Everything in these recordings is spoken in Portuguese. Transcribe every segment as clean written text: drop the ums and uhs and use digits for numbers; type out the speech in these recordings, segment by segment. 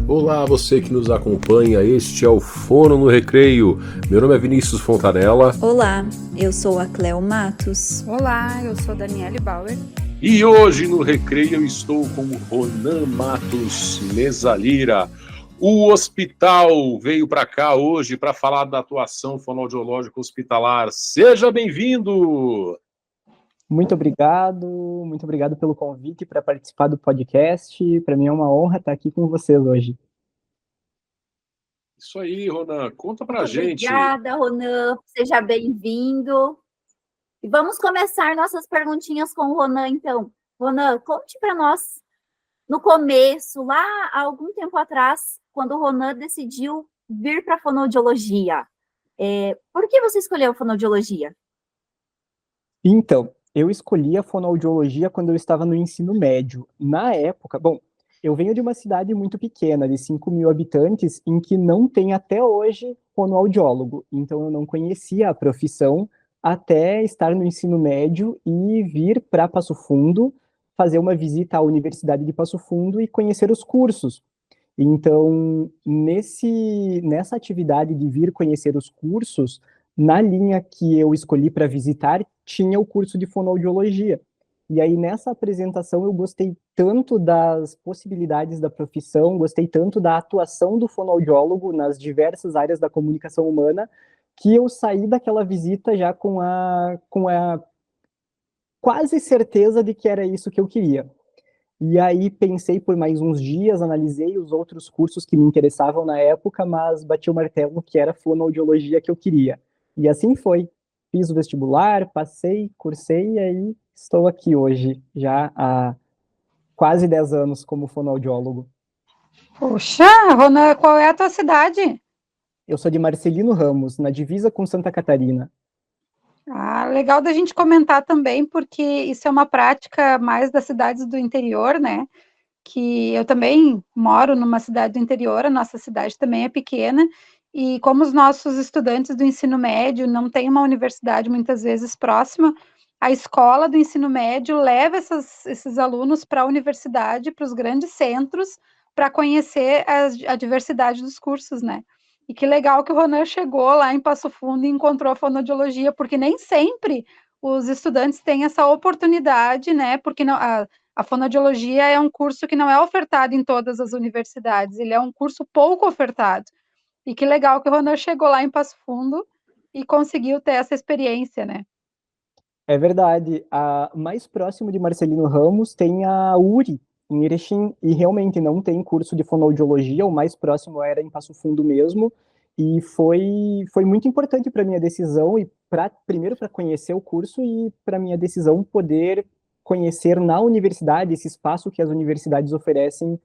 Olá, você que nos acompanha, este é o Fono no Recreio. Meu nome é Vinícius Fontanella. Olá, eu sou a Cleo Matos. Olá, eu sou Daniele Bauer. E hoje no Recreio eu estou com o Ronan Matos Mesalira. O hospital veio para cá hoje para falar da atuação fonoaudiológica hospitalar. Seja bem-vindo! Muito obrigado pelo convite para participar do podcast. Para mim é uma honra estar aqui com vocês hoje. Isso aí, Ronan, conta pra Muito gente. Obrigada, Ronan, seja bem-vindo. E vamos começar nossas perguntinhas com o Ronan, então. Ronan, conte para nós, no começo, lá há algum tempo atrás, quando o Ronan decidiu vir para a fonoaudiologia. Por que você escolheu a fonoaudiologia? Então, eu escolhi a fonoaudiologia quando eu estava no ensino médio. Na época, eu venho de uma cidade muito pequena, de 5.000 habitantes, em que não tem até hoje fonoaudiólogo. Então, eu não conhecia a profissão até estar no ensino médio e vir para Passo Fundo, fazer uma visita à Universidade de Passo Fundo e conhecer os cursos. Então, nessa atividade de vir conhecer os cursos, na linha que eu escolhi para visitar, tinha o curso de fonoaudiologia. E aí, nessa apresentação, eu gostei tanto das possibilidades da profissão, gostei tanto da atuação do fonoaudiólogo nas diversas áreas da comunicação humana, que eu saí daquela visita já com a quase certeza de que era isso que eu queria. E aí pensei por mais uns dias, analisei os outros cursos que me interessavam na época, mas bati o martelo que era fonoaudiologia que eu queria. E assim foi. Fiz o vestibular, passei, cursei e aí estou aqui hoje, já há quase 10 anos como fonoaudiólogo. Poxa, Ronan, qual é a tua cidade? Eu sou de Marcelino Ramos, na divisa com Santa Catarina. Ah, legal da gente comentar também, porque isso é uma prática mais das cidades do interior, né? Que eu também moro numa cidade do interior, a nossa cidade também é pequena, e como os nossos estudantes do ensino médio não têm uma universidade muitas vezes próxima, a escola do ensino médio leva esses alunos para a universidade, para os grandes centros, para conhecer a diversidade dos cursos, né? E que legal que o Ronan chegou lá em Passo Fundo e encontrou a fonoaudiologia, porque nem sempre os estudantes têm essa oportunidade, né? Porque não, a fonoaudiologia é um curso que não é ofertado em todas as universidades, ele é um curso pouco ofertado. E que legal que o Ronan chegou lá em Passo Fundo e conseguiu ter essa experiência, né? É verdade. A mais próximo de Marcelino Ramos tem a URI, em Erechim, e realmente não tem curso de fonoaudiologia, o mais próximo era em Passo Fundo mesmo, e foi muito importante para minha decisão, e primeiro para conhecer o curso e para minha decisão poder conhecer na universidade esse espaço que as universidades oferecem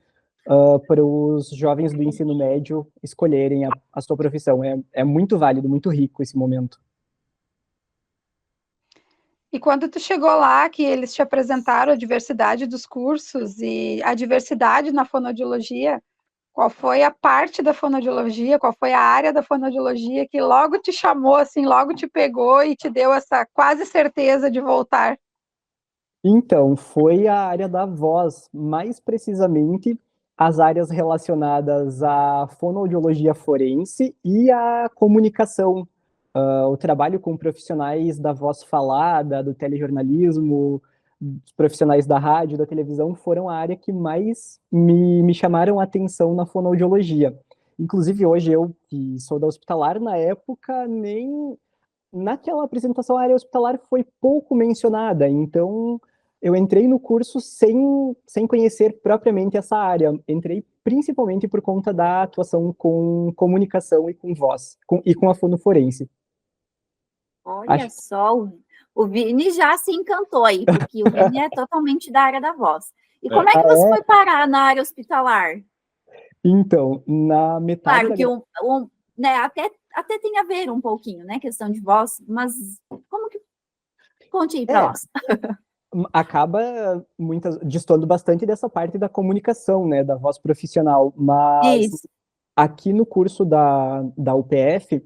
para os jovens do ensino médio escolherem a sua profissão. É muito válido, muito rico esse momento. E quando tu chegou lá, que eles te apresentaram a diversidade dos cursos e a diversidade na fonoaudiologia, qual foi a parte da fonoaudiologia, qual foi a área da fonoaudiologia que logo te chamou, assim, logo te pegou e te deu essa quase certeza de voltar? Então, foi a área da voz, mais precisamente as áreas relacionadas à fonoaudiologia forense e à comunicação, o trabalho com profissionais da voz falada, do telejornalismo, os profissionais da rádio, da televisão, foram a área que mais me chamaram a atenção na fonoaudiologia. Inclusive, hoje eu, que sou da hospitalar, na época, nem naquela apresentação a área hospitalar foi pouco mencionada, então eu entrei no curso sem conhecer propriamente essa área. Entrei principalmente por conta da atuação com comunicação e com voz, e com a fonoforense. Olha só, o Vini já se encantou aí, porque o Vini é totalmente da área da voz. E como é que você foi parar na área hospitalar? Então, na metade... Claro que né, até tem a ver um pouquinho, né, questão de voz, mas como que... Conte aí para nós. Acaba destoando bastante dessa parte da comunicação, né, da voz profissional, mas Isso. Aqui no curso da UPF,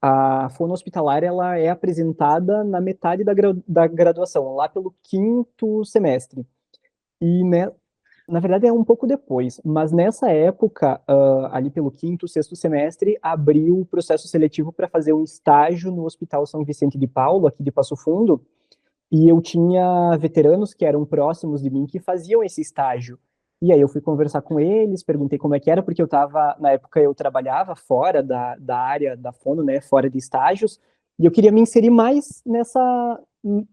a fono hospitalar ela é apresentada na metade da graduação, lá pelo 5º semestre. E Na verdade, é um pouco depois, mas nessa época, ali pelo 5º, 6º semestre, abriu o processo seletivo para fazer um estágio no Hospital São Vicente de Paulo, aqui de Passo Fundo, e eu tinha veteranos que eram próximos de mim que faziam esse estágio. E aí eu fui conversar com eles, perguntei como é que era, porque na época eu trabalhava fora da área da fono, né, fora de estágios, e eu queria me inserir mais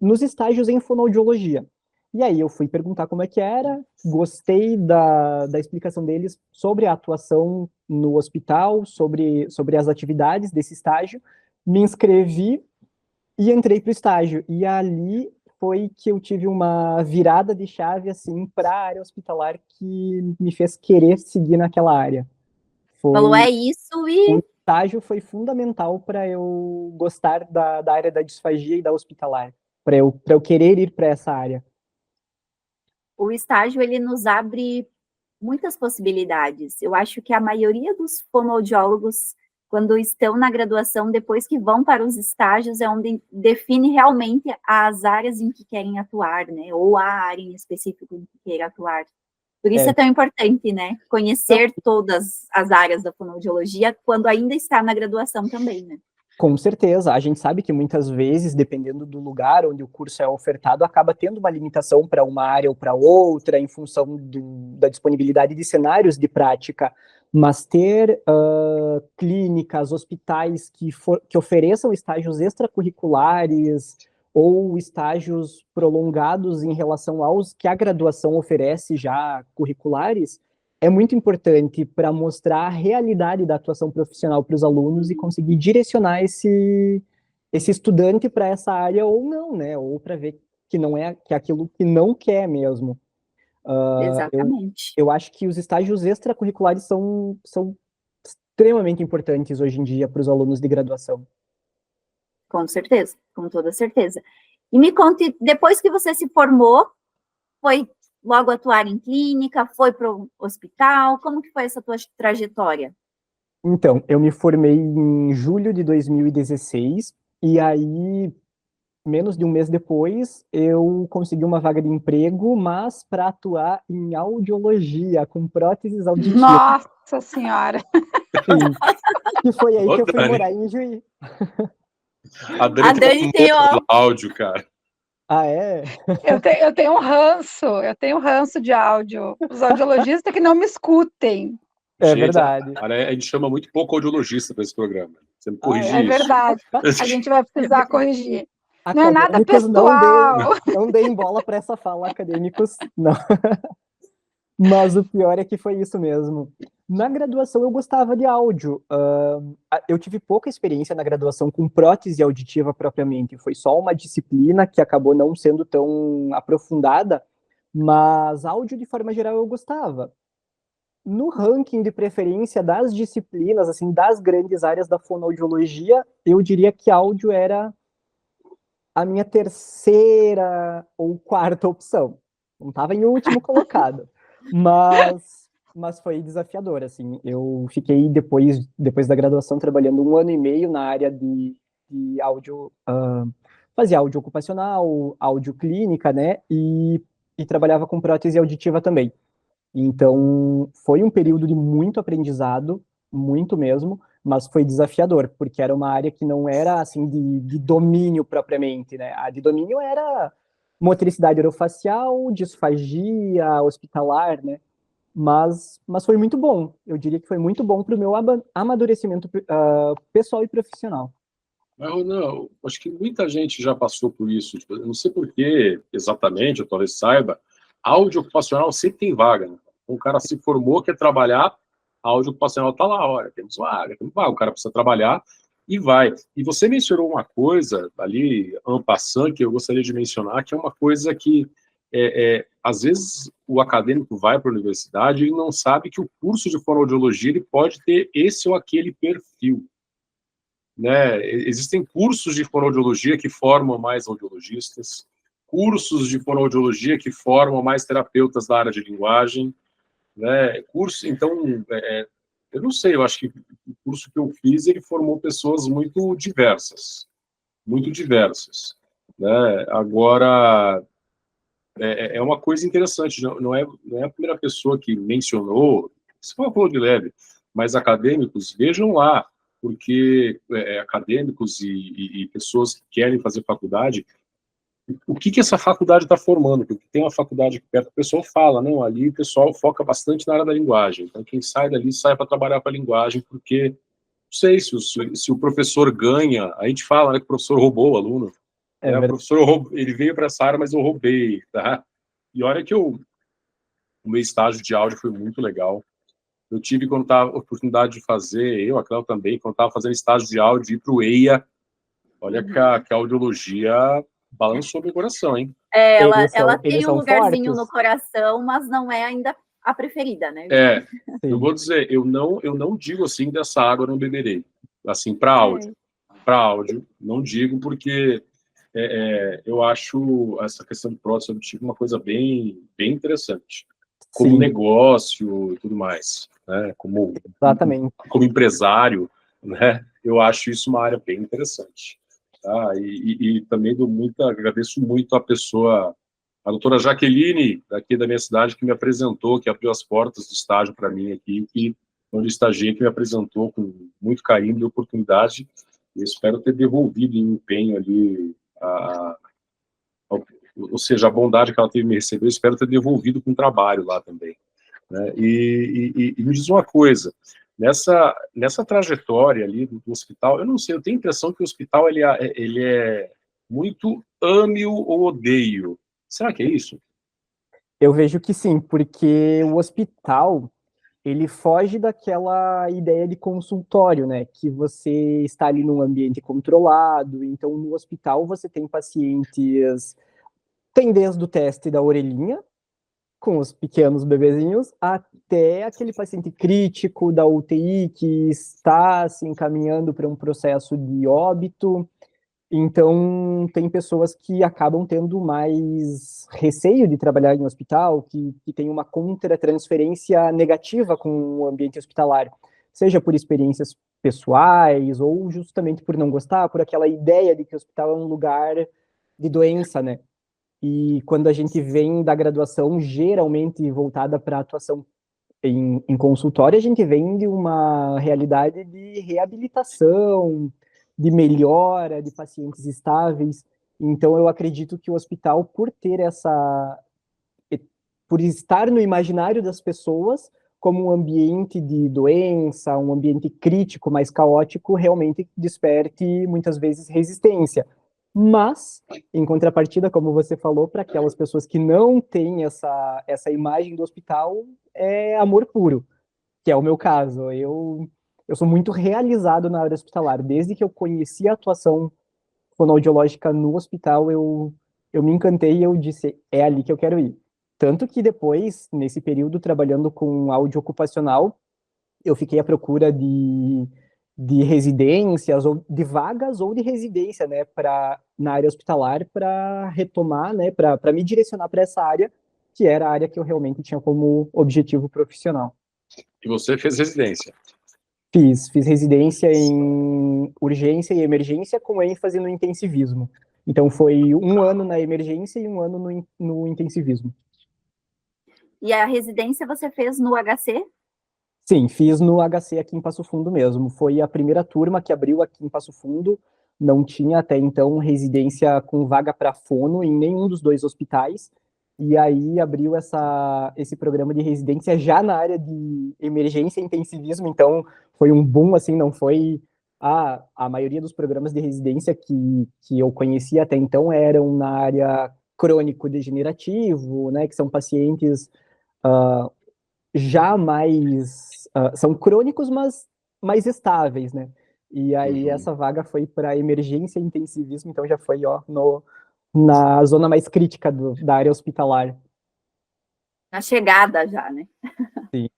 nos estágios em fonoaudiologia. E aí eu fui perguntar como é que era, gostei da explicação deles sobre a atuação no hospital, sobre as atividades desse estágio, me inscrevi e entrei para o estágio. E ali foi que eu tive uma virada de chave assim para a área hospitalar que me fez querer seguir naquela área. Falou, é isso e... O estágio foi fundamental para eu gostar da área da disfagia e da hospitalar, para eu querer ir para essa área. O estágio, ele nos abre muitas possibilidades. Eu acho que a maioria dos fonoaudiólogos, quando estão na graduação, depois que vão para os estágios, é onde define realmente as áreas em que querem atuar, né? Ou a área em específico em que querem atuar. Por isso é tão importante, né? Conhecer todas as áreas da fonoaudiologia quando ainda está na graduação também, né? Com certeza, a gente sabe que muitas vezes, dependendo do lugar onde o curso é ofertado, acaba tendo uma limitação para uma área ou para outra, em função da disponibilidade de cenários de prática, mas ter clínicas, hospitais que ofereçam estágios extracurriculares ou estágios prolongados em relação aos que a graduação oferece já curriculares, é muito importante para mostrar a realidade da atuação profissional para os alunos e conseguir direcionar esse estudante para essa área ou não, né? Ou para ver que não é que é aquilo que não quer mesmo. Exatamente. Eu acho que os estágios extracurriculares são extremamente importantes hoje em dia para os alunos de graduação. Com certeza, com toda certeza. E me conte, depois que você se formou, foi logo atuar em clínica, foi para o hospital, como que foi essa tua trajetória? Então, eu me formei em julho de 2016, e aí, menos de um mês depois, eu consegui uma vaga de emprego, mas para atuar em audiologia, com próteses auditivas. Nossa Senhora! Sim. E foi aí que eu fui morar em Juí. A Dani tem um áudio, cara. Ah, é? Eu tenho um ranço de áudio. Os audiologistas que não me escutem. É Gente, verdade. A gente chama muito pouco audiologista para esse programa. Você me corrigir É isso. verdade. A gente vai precisar corrigir. Não é nada Acadêmicos pessoal. não deem bola para essa fala, acadêmicos, não. Mas o pior é que foi isso mesmo. Na graduação eu gostava de áudio. Eu tive pouca experiência na graduação com prótese auditiva propriamente. Foi só uma disciplina que acabou não sendo tão aprofundada, mas áudio de forma geral eu gostava. No ranking de preferência das disciplinas, assim, das grandes áreas da fonoaudiologia, eu diria que áudio era a minha terceira ou quarta opção. Não estava em último colocado. Mas foi desafiador, assim. Eu fiquei, depois da graduação, trabalhando 1 ano e meio na área de áudio, fazia áudio ocupacional, áudio clínica, né? E trabalhava com prótese auditiva também. Então, foi um período de muito aprendizado, muito mesmo, mas foi desafiador, porque era uma área que não era, assim, de domínio propriamente, né? A de domínio era motricidade orofacial, disfagia, hospitalar, né? Mas foi muito bom. Eu diria que foi muito bom para o meu amadurecimento pessoal e profissional. Mas, não, acho que muita gente já passou por isso. Tipo, eu não sei por que exatamente, eu talvez saiba, áudio ocupacional sempre tem vaga, né? O cara se formou, quer trabalhar, a áudio ocupacional está lá, olha, temos vaga, o cara precisa trabalhar e vai. E você mencionou uma coisa ali, en passant, que eu gostaria de mencionar, que é uma coisa que, às vezes, o acadêmico vai para a universidade e não sabe que o curso de fonoaudiologia ele pode ter esse ou aquele perfil. Né? Existem cursos de fonoaudiologia que formam mais audiologistas, cursos de fonoaudiologia que formam mais terapeutas da área de linguagem, né? Então, eu não sei, eu acho que o curso que eu fiz, ele formou pessoas muito diversas, né? Agora, é uma coisa interessante, não é a primeira pessoa que mencionou, você falou de leve, mas acadêmicos, vejam lá, porque acadêmicos e pessoas que querem fazer faculdade, o que essa faculdade está formando? Porque tem uma faculdade aqui perto, o pessoal fala, não, ali o pessoal foca bastante na área da linguagem, então quem sai dali sai para trabalhar com a linguagem, porque não sei se o professor ganha, a gente fala, né, que o professor roubou o aluno, o professor ele veio para essa área, mas eu roubei, tá? E olha que o meu estágio de áudio foi muito legal. Eu tive, quando estava a oportunidade de fazer, a Cléo também, quando estava fazendo estágio de áudio, ir para o EIA, olha que a audiologia balançou meu coração, hein? Ela tem um lugarzinho fortes. No coração, mas não é ainda a preferida, né? Eu vou dizer, eu não digo assim, dessa água eu não beberei. Assim, para áudio, não digo, porque eu acho essa questão de prótese auditiva uma coisa bem interessante. Como negócio e tudo mais, né? Como empresário, né? Eu acho isso uma área bem interessante. Tá? E também agradeço muito a pessoa, a doutora Jaqueline, daqui da minha cidade, que me apresentou, que abriu as portas do estágio para mim aqui, onde estagiei, que me apresentou com muito carinho e oportunidade. Eu espero ter devolvido em empenho ali, ou seja, a bondade que ela teve me receber, eu espero ter devolvido com trabalho lá também. Né? E me diz uma coisa, nessa trajetória ali do hospital, eu não sei, eu tenho a impressão que o hospital ele é muito ame-o ou odeio. Será que é isso? Eu vejo que sim, porque o hospital, ele foge daquela ideia de consultório, né? Que você está ali num ambiente controlado, então no hospital você tem pacientes, tem desde o teste da orelhinha, com os pequenos bebezinhos, até aquele paciente crítico da UTI que está se encaminhando para um processo de óbito. Então, tem pessoas que acabam tendo mais receio de trabalhar em hospital, que tem uma contra-transferência negativa com o ambiente hospitalar, seja por experiências pessoais ou justamente por não gostar, por aquela ideia de que o hospital é um lugar de doença, né? E quando a gente vem da graduação, geralmente voltada para atuação em consultório, a gente vem de uma realidade de reabilitação, de melhora de pacientes estáveis. Então, eu acredito que o hospital, por estar no imaginário das pessoas como um ambiente de doença, um ambiente crítico, mais caótico, realmente desperte muitas vezes resistência. Mas, em contrapartida, como você falou, para aquelas pessoas que não têm essa imagem do hospital, é amor puro, que é o meu caso. Eu sou muito realizado na área hospitalar. Desde que eu conheci a atuação fonoaudiológica no hospital, eu me encantei e eu disse, é ali que eu quero ir. Tanto que depois, nesse período, trabalhando com áudio ocupacional, eu fiquei à procura de residências, ou de vagas, ou de residência, né, na área hospitalar, para retomar, né, para me direcionar para essa área, que era a área que eu realmente tinha como objetivo profissional. E você fez residência? Fiz residência em urgência e emergência, com ênfase no intensivismo. Então, foi 1 ano na emergência e 1 ano no intensivismo. E a residência você fez no HC? Sim, fiz no HC aqui em Passo Fundo mesmo. Foi a primeira turma que abriu aqui em Passo Fundo. Não tinha até então residência com vaga para fono em nenhum dos 2 hospitais. E aí abriu esse programa de residência já na área de emergência e intensivismo. Então foi um boom, assim, não foi... A maioria dos programas de residência que eu conhecia até então eram na área crônico-degenerativo, né, que são pacientes já mais... são crônicos, mas mais estáveis, né? E aí essa vaga foi para emergência e intensivismo, então já foi, na zona mais crítica da área hospitalar. Na chegada já, né? Sim,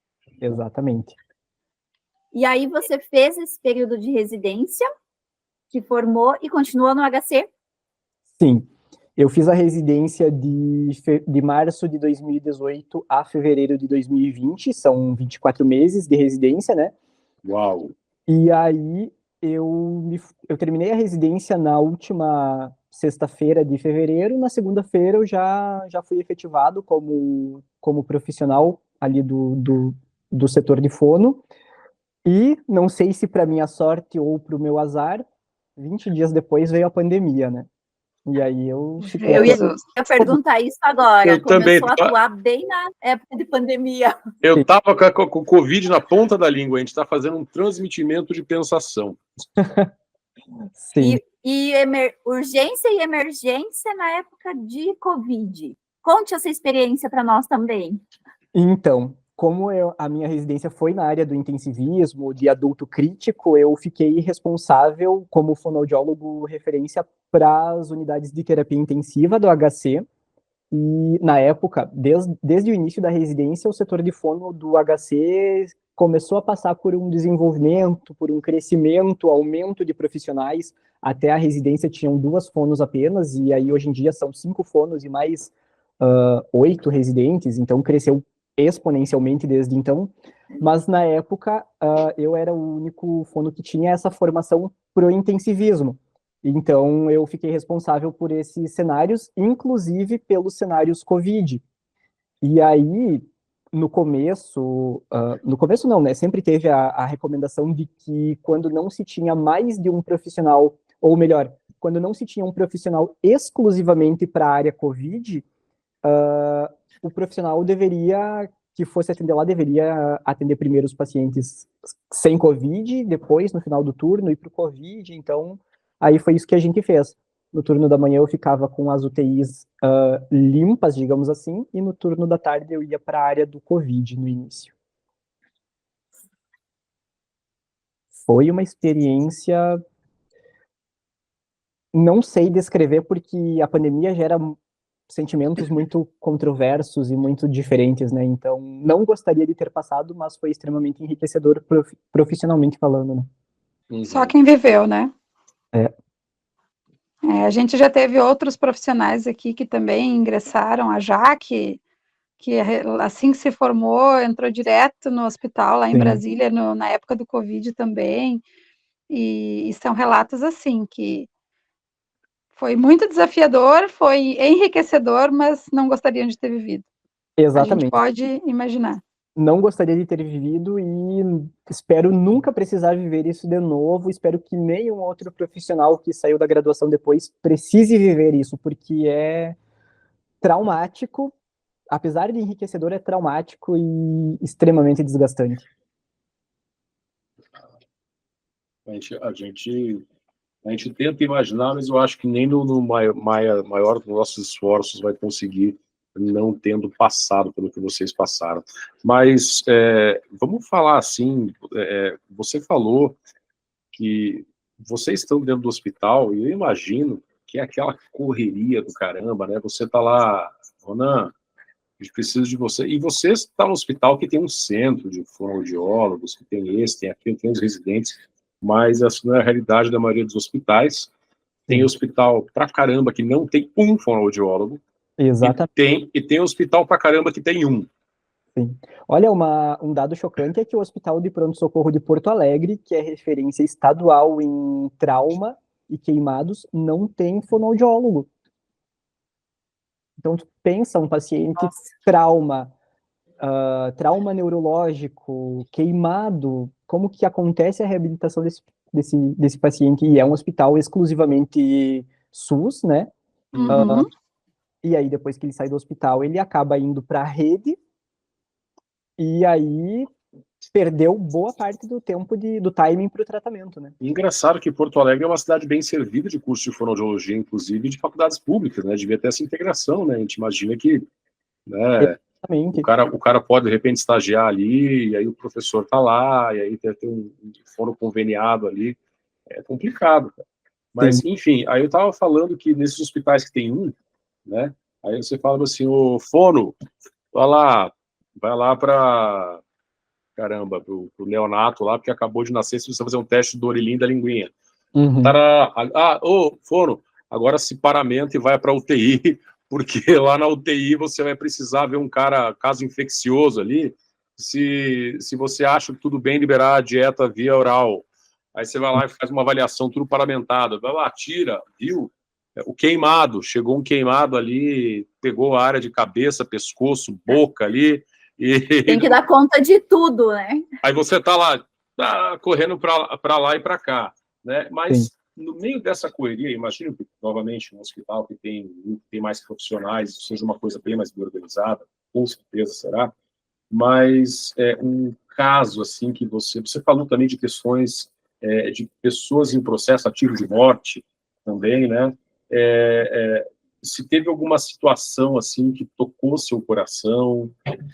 exatamente. E aí você fez esse período de residência, que formou e continuou no HC? Sim, eu fiz a residência de março de 2018 a fevereiro de 2020, são 24 meses de residência, né? Uau! E aí eu terminei a residência na última sexta-feira de fevereiro, na segunda-feira eu já fui efetivado como profissional ali do setor de fono, e não sei se para minha sorte ou para o meu azar, 20 dias depois veio a pandemia, né? E aí eu fiquei... Eu ia perguntar isso agora. Eu também. Começou a atuar bem na época de pandemia. Eu estava com o Covid na ponta da língua, a gente está fazendo um transmitimento de pensação. Sim. E urgência e emergência na época de Covid. Conte essa experiência para nós também. Então, como a minha residência foi na área do intensivismo, de adulto crítico, eu fiquei responsável como fonoaudiólogo referência para as unidades de terapia intensiva do HC. E, na época, desde o início da residência, o setor de fono do HC começou a passar por um desenvolvimento, por um crescimento, aumento de profissionais. Até a residência tinham 2 fonos apenas, e aí hoje em dia são 5 fonos e mais 8 residentes, então cresceu exponencialmente desde então. Mas, na época, eu era o único fono que tinha essa formação pro intensivismo. Então, eu fiquei responsável por esses cenários, inclusive pelos cenários COVID. E aí, no começo não, né? Sempre teve a recomendação de que quando não se tinha mais de um profissional, ou melhor, quando não se tinha um profissional exclusivamente para a área COVID, o profissional que fosse atender lá, deveria atender primeiro os pacientes sem COVID, depois, no final do turno, ir para o COVID. Então, aí foi isso que a gente fez. No turno da manhã eu ficava com as UTIs limpas, digamos assim, e no turno da tarde eu ia para a área do COVID no início. Foi uma experiência... Não sei descrever, porque a pandemia gera sentimentos muito controversos e muito diferentes, né? Então, não gostaria de ter passado, mas foi extremamente enriquecedor profissionalmente falando, né? Uhum. Só quem viveu, né? É. A gente já teve outros profissionais aqui que também ingressaram, a Jaque, que assim que se formou, entrou direto no hospital lá em Sim. Brasília, na época do Covid também, e são relatos assim, que foi muito desafiador, foi enriquecedor, mas não gostariam de ter vivido. Exatamente. A gente pode imaginar. Não gostaria de ter vivido e espero nunca precisar viver isso de novo. Espero que nenhum outro profissional que saiu da graduação depois precise viver isso, porque é traumático. Apesar de enriquecedor, é traumático e extremamente desgastante. A gente tenta imaginar, mas eu acho que nem no maior dos nossos esforços vai conseguir, não tendo passado pelo que vocês passaram. Mas vamos falar assim, você falou que vocês estão dentro do hospital, e eu imagino que é aquela correria do caramba, né? Você está lá, Ronan, a gente precisa de você. E você está no hospital que tem um centro de fonoaudiólogos, que tem esse, tem aquele, tem os residentes, mas essa não é a realidade da maioria dos hospitais. Tem hospital pra caramba que não tem um fonoaudiólogo. Exatamente. E tem hospital pra caramba que tem um. Sim. Olha, um dado chocante é que o Hospital de Pronto-Socorro de Porto Alegre, que é referência estadual em trauma e queimados, não tem fonoaudiólogo. Então, tu pensa um paciente trauma neurológico, queimado, como que acontece a reabilitação desse paciente? E é um hospital exclusivamente SUS, né? Uhum. E aí, depois que ele sai do hospital, ele acaba indo para a rede, e aí perdeu boa parte do tempo do timing para o tratamento, né? Engraçado que Porto Alegre é uma cidade bem servida de curso de fonoaudiologia, inclusive de faculdades públicas, né? Devia ter essa integração, né? A gente imagina que, né, o cara pode, de repente, estagiar ali, e aí o professor tá lá, e aí tem um fono conveniado ali. É complicado, cara. Mas, Sim. enfim, aí eu tava falando que nesses hospitais que tem um, né? Aí você fala assim, ô fono, vai lá para caramba, pro neonato lá, porque acabou de nascer, se você fazer um teste do orilim da linguinha. Uhum. Fono, agora se paramenta e vai para UTI, porque lá na UTI você vai precisar ver um caso infeccioso ali. Se você acha que tudo bem liberar a dieta via oral, aí você vai lá e faz uma avaliação tudo paramentado, vai lá, tira, viu? o queimado, chegou um queimado ali, pegou a área de cabeça, pescoço, boca ali, e Tem que dar conta de tudo, né? aí você tá lá, correndo para lá e para cá, né? Mas Sim. no meio dessa correria, imagino que, novamente, um hospital que tem mais profissionais, seja uma coisa bem mais bem organizada, com certeza será, mas um caso assim que você falou também de questões de pessoas em processo ativo de morte também, né? Se teve alguma situação assim que tocou seu coração,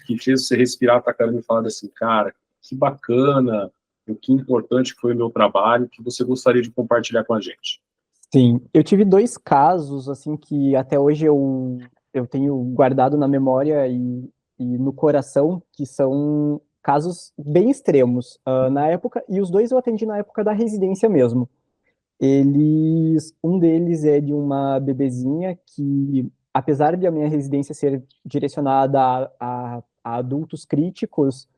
que fez você respirar pra caramba e falar assim, cara, que bacana, o que importante foi o meu trabalho, que você gostaria de compartilhar com a gente? Sim, eu tive 2 casos, assim, que até hoje eu tenho guardado na memória e no coração, que são casos bem extremos, na época, e os dois eu atendi na época da residência mesmo. Um deles é de uma bebezinha que, apesar de a minha residência ser direcionada a adultos críticos,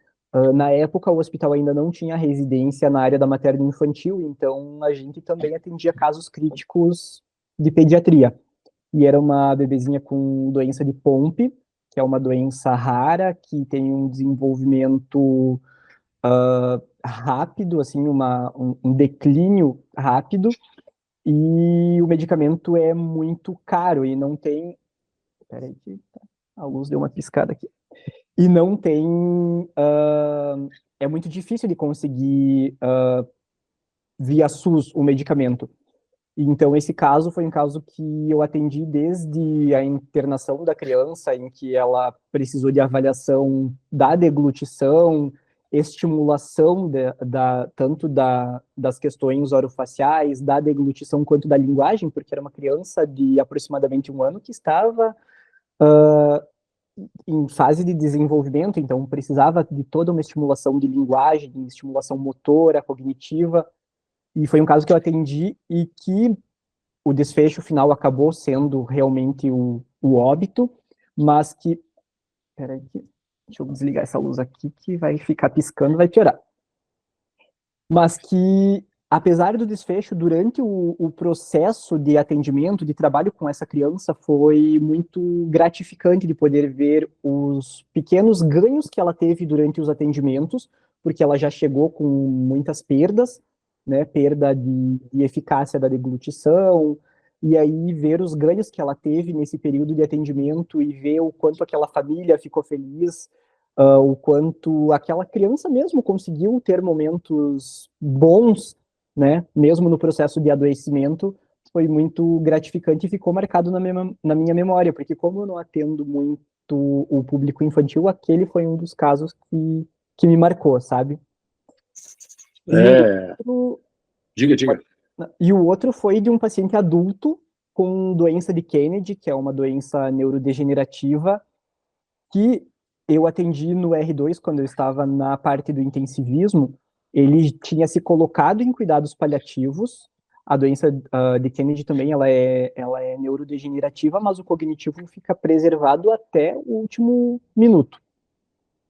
na época o hospital ainda não tinha residência na área da materno-infantil, então a gente também atendia casos críticos de pediatria. E era uma bebezinha com doença de Pompe, que é uma doença rara, que tem um desenvolvimento rápido, assim, um declínio rápido, e o medicamento é muito caro e não tem. Peraí, que a luz deu uma piscada aqui. E não tem. É muito difícil de conseguir via SUS o medicamento. Então, esse caso foi um caso que eu atendi desde a internação da criança, em que ela precisou de avaliação da deglutição, estimulação tanto das questões orofaciais, da deglutição, quanto da linguagem, porque era uma criança de aproximadamente 1 ano que estava em fase de desenvolvimento, então precisava de toda uma estimulação de linguagem, de estimulação motora, cognitiva, e foi um caso que eu atendi e que o desfecho final acabou sendo realmente o óbito, mas que... Peraí, deixa eu desligar essa luz aqui, que vai ficar piscando, vai piorar. Mas que, apesar do desfecho, durante o processo de atendimento, de trabalho com essa criança, foi muito gratificante de poder ver os pequenos ganhos que ela teve durante os atendimentos, porque ela já chegou com muitas perdas, né, perda de eficácia da deglutição, e aí ver os ganhos que ela teve nesse período de atendimento e ver o quanto aquela família ficou feliz, o quanto aquela criança mesmo conseguiu ter momentos bons, né, mesmo no processo de adoecimento, foi muito gratificante e ficou marcado na minha memória, porque como eu não atendo muito o público infantil, aquele foi um dos casos que me marcou, sabe? Diga. E o outro foi de um paciente adulto com doença de Kennedy, que é uma doença neurodegenerativa, que eu atendi no R2 quando eu estava na parte do intensivismo. Ele tinha se colocado em cuidados paliativos. A doença de Kennedy também ela é neurodegenerativa, mas o cognitivo fica preservado até o último minuto.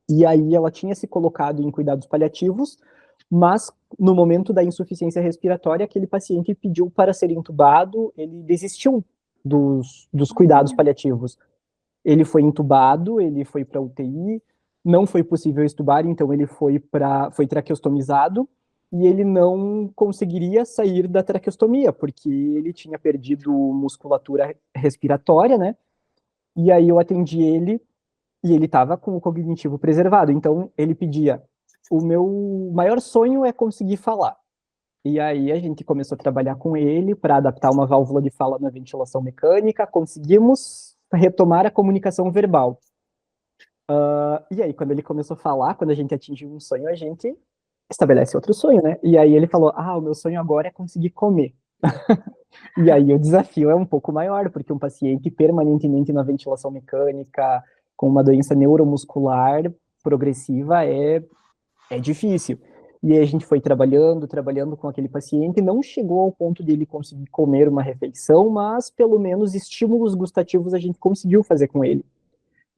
E aí ela tinha se colocado em cuidados paliativos, mas no momento da insuficiência respiratória, aquele paciente pediu para ser intubado, ele desistiu dos cuidados paliativos. Ele foi intubado, ele foi para UTI, não foi possível extubar, então ele foi traqueostomizado, e ele não conseguiria sair da traqueostomia, porque ele tinha perdido musculatura respiratória, né? E aí eu atendi ele, e ele estava com o cognitivo preservado, então ele pedia: o meu maior sonho é conseguir falar. E aí a gente começou a trabalhar com ele para adaptar uma válvula de fala na ventilação mecânica, conseguimos retomar a comunicação verbal. E aí, quando ele começou a falar, quando a gente atingiu um sonho, a gente estabelece outro sonho, né? E aí ele falou: o meu sonho agora é conseguir comer. E aí o desafio é um pouco maior, porque um paciente permanentemente na ventilação mecânica, com uma doença neuromuscular progressiva, é difícil. E aí a gente foi trabalhando com aquele paciente, não chegou ao ponto de ele conseguir comer uma refeição, mas pelo menos estímulos gustativos a gente conseguiu fazer com ele.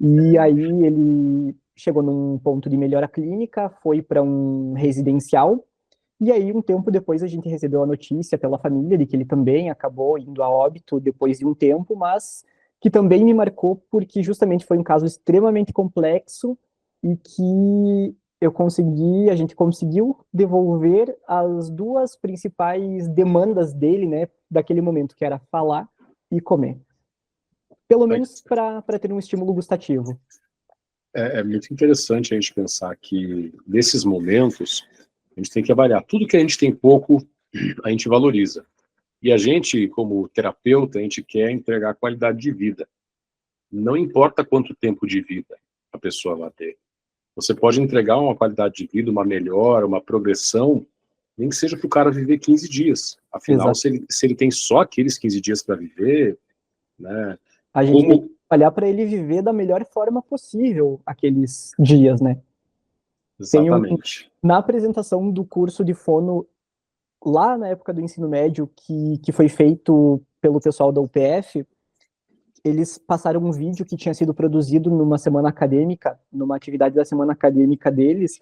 E aí ele chegou num ponto de melhora clínica, foi para um residencial, E aí, um tempo depois, a gente recebeu a notícia pela família de que ele também acabou indo a óbito depois de um tempo, mas que também me marcou porque justamente foi um caso extremamente complexo e que a gente conseguiu devolver as duas principais demandas dele, né, daquele momento, que era falar e comer. Pelo menos para ter um estímulo gustativo. É muito interessante a gente pensar que, nesses momentos, a gente tem que avaliar. Tudo que a gente tem pouco, a gente valoriza. E a gente, como terapeuta, a gente quer entregar qualidade de vida. Não importa quanto tempo de vida a pessoa vai ter. Você pode entregar uma qualidade de vida, uma melhora, uma progressão, nem que seja para o cara viver 15 dias. Afinal, se ele tem só aqueles 15 dias para viver, né? A gente tem que olhar para ele viver da melhor forma possível aqueles dias, né? Exatamente. Na apresentação do curso de fono, lá na época do ensino médio, que foi feito pelo pessoal da UPF, eles passaram um vídeo que tinha sido produzido numa semana acadêmica, numa atividade da semana acadêmica deles,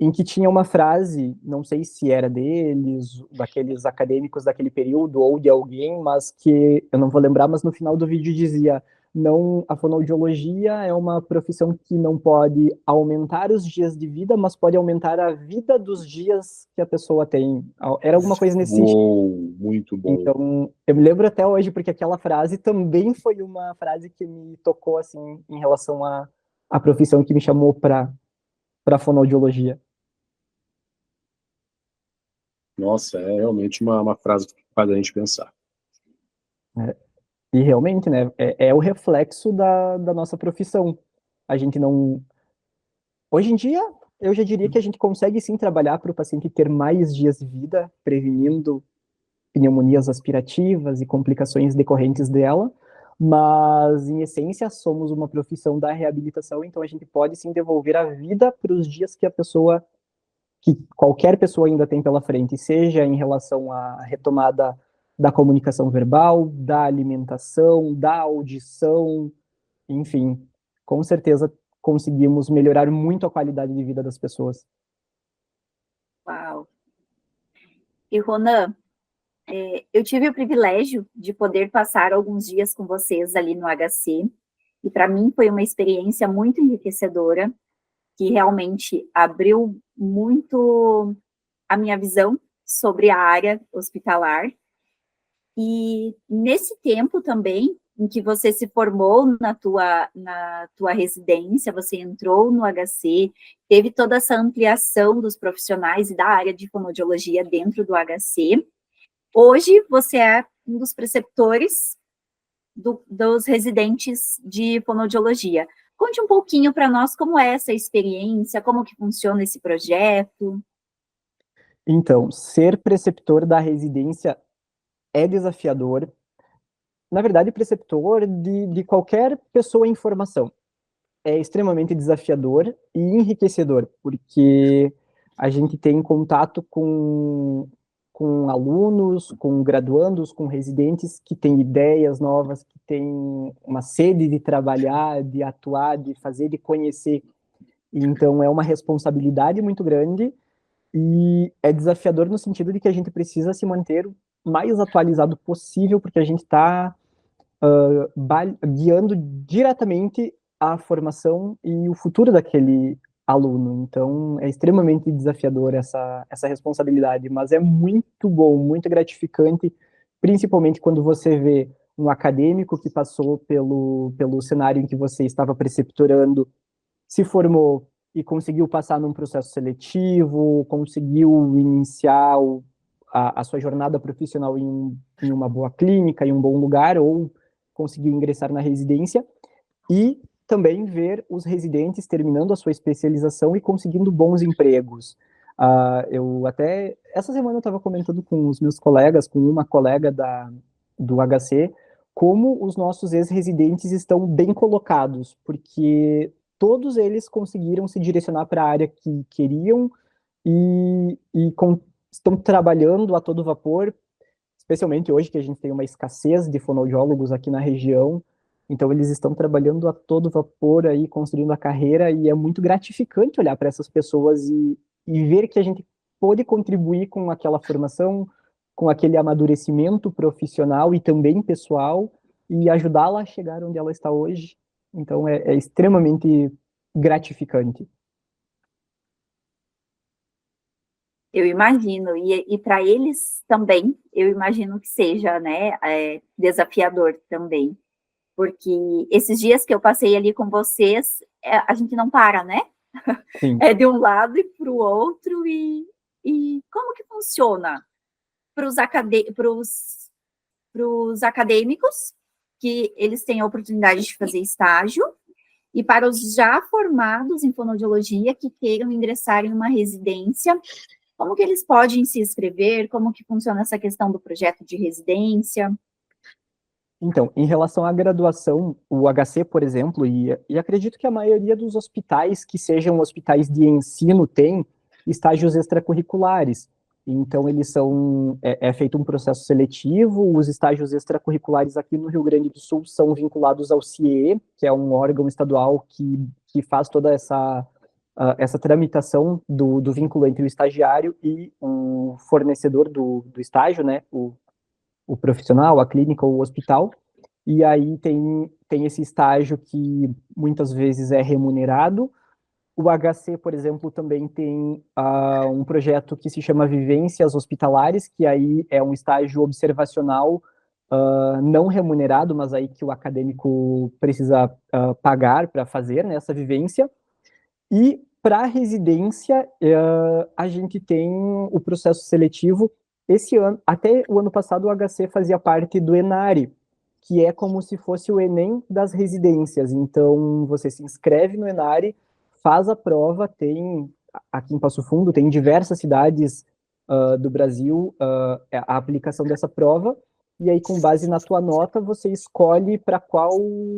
em que tinha uma frase, não sei se era deles, daqueles acadêmicos daquele período, ou de alguém, mas que eu não vou lembrar, mas no final do vídeo dizia: não, a fonoaudiologia é uma profissão que não pode aumentar os dias de vida, mas pode aumentar a vida dos dias que a pessoa tem. Era alguma coisa nesse sentido. Muito bom. Então, eu me lembro até hoje, porque aquela frase também foi uma frase que me tocou, assim, em relação à profissão que me chamou para fonoaudiologia. Nossa, é realmente uma frase que faz a gente pensar. E realmente, né, é o reflexo da nossa profissão. A gente não... Hoje em dia, eu já diria que a gente consegue sim trabalhar para o paciente ter mais dias de vida, prevenindo pneumonias aspirativas e complicações decorrentes dela, mas, em essência, somos uma profissão da reabilitação, então a gente pode sim devolver a vida para os dias que qualquer pessoa ainda tem pela frente, seja em relação à retomada da comunicação verbal, da alimentação, da audição, enfim, com certeza conseguimos melhorar muito a qualidade de vida das pessoas. Uau! E, Ronan, eu tive o privilégio de poder passar alguns dias com vocês ali no HC, e para mim foi uma experiência muito enriquecedora, que realmente abriu muito a minha visão sobre a área hospitalar. E nesse tempo também, em que você se formou na tua residência, você entrou no HC, teve toda essa ampliação dos profissionais e da área de fonoaudiologia dentro do HC. Hoje, você é um dos preceptores dos residentes de fonoaudiologia. Conte um pouquinho para nós como é essa experiência, como que funciona esse projeto. Então, ser preceptor da residência é desafiador. Na verdade, preceptor de qualquer pessoa em formação é extremamente desafiador e enriquecedor, porque a gente tem contato com alunos, com graduandos, com residentes que têm ideias novas, que têm uma sede de trabalhar, de atuar, de fazer, de conhecer. Então, é uma responsabilidade muito grande e é desafiador no sentido de que a gente precisa se manter o mais atualizado possível, porque a gente está guiando diretamente a formação e o futuro daquele aluno. Então, é extremamente desafiador essa responsabilidade, mas é muito bom, muito gratificante, principalmente quando você vê um acadêmico que passou pelo cenário em que você estava preceptorando, se formou e conseguiu passar num processo seletivo, conseguiu iniciar a sua jornada profissional em uma boa clínica, em um bom lugar, ou conseguiu ingressar na residência, e também ver os residentes terminando a sua especialização e conseguindo bons empregos. Eu até, essa semana eu estava comentando com os meus colegas, com uma colega do HC, como os nossos ex-residentes estão bem colocados, porque todos eles conseguiram se direcionar para a área que queriam estão trabalhando a todo vapor, especialmente hoje que a gente tem uma escassez de fonoaudiólogos aqui na região. Então, eles estão trabalhando a todo vapor aí, construindo a carreira, e é muito gratificante olhar para essas pessoas e ver que a gente pôde contribuir com aquela formação, com aquele amadurecimento profissional e também pessoal, e ajudá-la a chegar onde ela está hoje. Então, é extremamente gratificante. Eu imagino, e para eles também, eu imagino que seja, né, desafiador também, porque esses dias que eu passei ali com vocês, a gente não para, né? Sim. É de um lado e para o outro, e como que funciona para os acadêmicos, que eles têm a oportunidade de fazer estágio, e para os já formados em fonoaudiologia que queiram ingressar em uma residência, como que eles podem se inscrever? Como que funciona essa questão do projeto de residência? Então, em relação à graduação, o HC, por exemplo, e acredito que a maioria dos hospitais que sejam hospitais de ensino tem estágios extracurriculares. Então, eles são, é feito um processo seletivo, os estágios extracurriculares aqui no Rio Grande do Sul são vinculados ao CIE, que é um órgão estadual que faz toda essa tramitação do vínculo entre o estagiário e o fornecedor do estágio, né, o profissional, a clínica ou o hospital, e aí tem esse estágio que muitas vezes é remunerado. O HC, por exemplo, também tem um projeto que se chama Vivências Hospitalares, que aí é um estágio observacional não remunerado, mas aí que o acadêmico precisa pagar para fazer, né, essa vivência. E para a residência, a gente tem o processo seletivo. Esse ano, até o ano passado, o HC fazia parte do ENARE, que é como se fosse o Enem das residências. Então, você se inscreve no ENARE, faz a prova, aqui em Passo Fundo, tem diversas cidades do Brasil a aplicação dessa prova, e aí, com base na tua nota, você escolhe para qual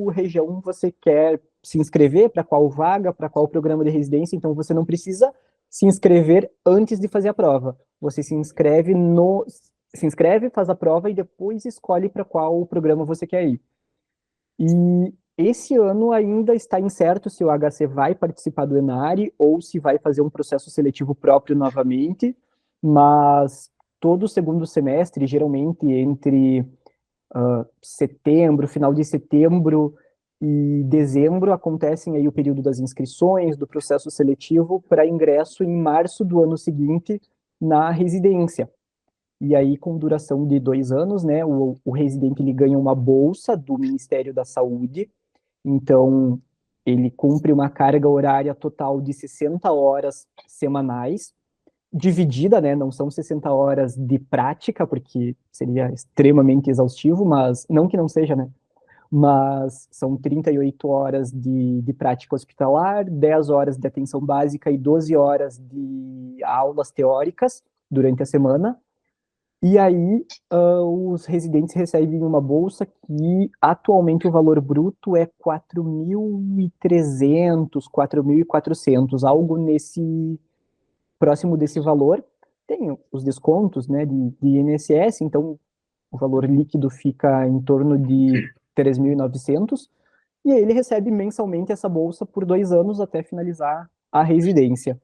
região você quer se inscrever, para qual vaga, para qual programa de residência. Então, você não precisa se inscrever antes de fazer a prova. Você se inscreve, faz a prova e depois escolhe para qual programa você quer ir. E esse ano ainda está incerto se o HC vai participar do ENARE ou se vai fazer um processo seletivo próprio novamente, mas todo segundo semestre, geralmente entre final de setembro e dezembro, acontecem aí o período das inscrições, do processo seletivo para ingresso em março do ano seguinte na residência. E aí, com duração de 2 anos, né, o residente ele ganha uma bolsa do Ministério da Saúde, então ele cumpre uma carga horária total de 60 horas semanais, dividida, né, não são 60 horas de prática, porque seria extremamente exaustivo, mas não que não seja, né, mas são 38 horas de prática hospitalar, 10 horas de atenção básica e 12 horas de aulas teóricas durante a semana. E aí, os residentes recebem uma bolsa que, atualmente, o valor bruto é 4.300, 4.400, algo próximo desse valor. Tem os descontos, né, de INSS, então o valor líquido fica em torno de 3.900, e aí ele recebe mensalmente essa bolsa por 2 anos até finalizar a residência.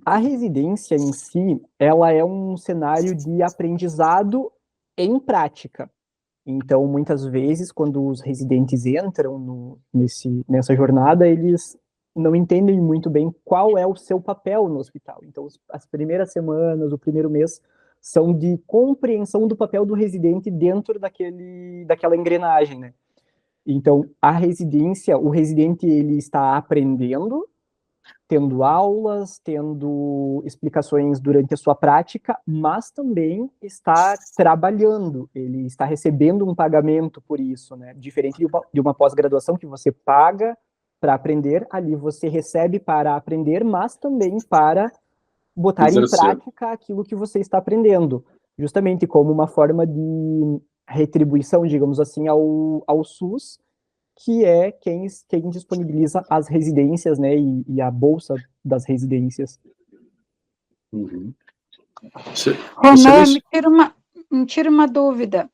A residência em si, ela é um cenário de aprendizado em prática. Então, muitas vezes, quando os residentes entram nessa jornada, eles não entendem muito bem qual é o seu papel no hospital. Então, as primeiras semanas, o primeiro mês, são de compreensão do papel do residente dentro daquela engrenagem, né? Então, a residência, o residente ele está aprendendo, tendo aulas, tendo explicações durante a sua prática, mas também está trabalhando, ele está recebendo um pagamento por isso, né? Diferente de uma pós-graduação que você paga para aprender, ali você recebe para aprender, mas também para botar em prática aquilo que você está aprendendo, justamente como uma forma de retribuição, digamos assim, ao SUS, que é quem disponibiliza as residências, né, e a bolsa das residências. Uhum. Renan, me tira uma dúvida.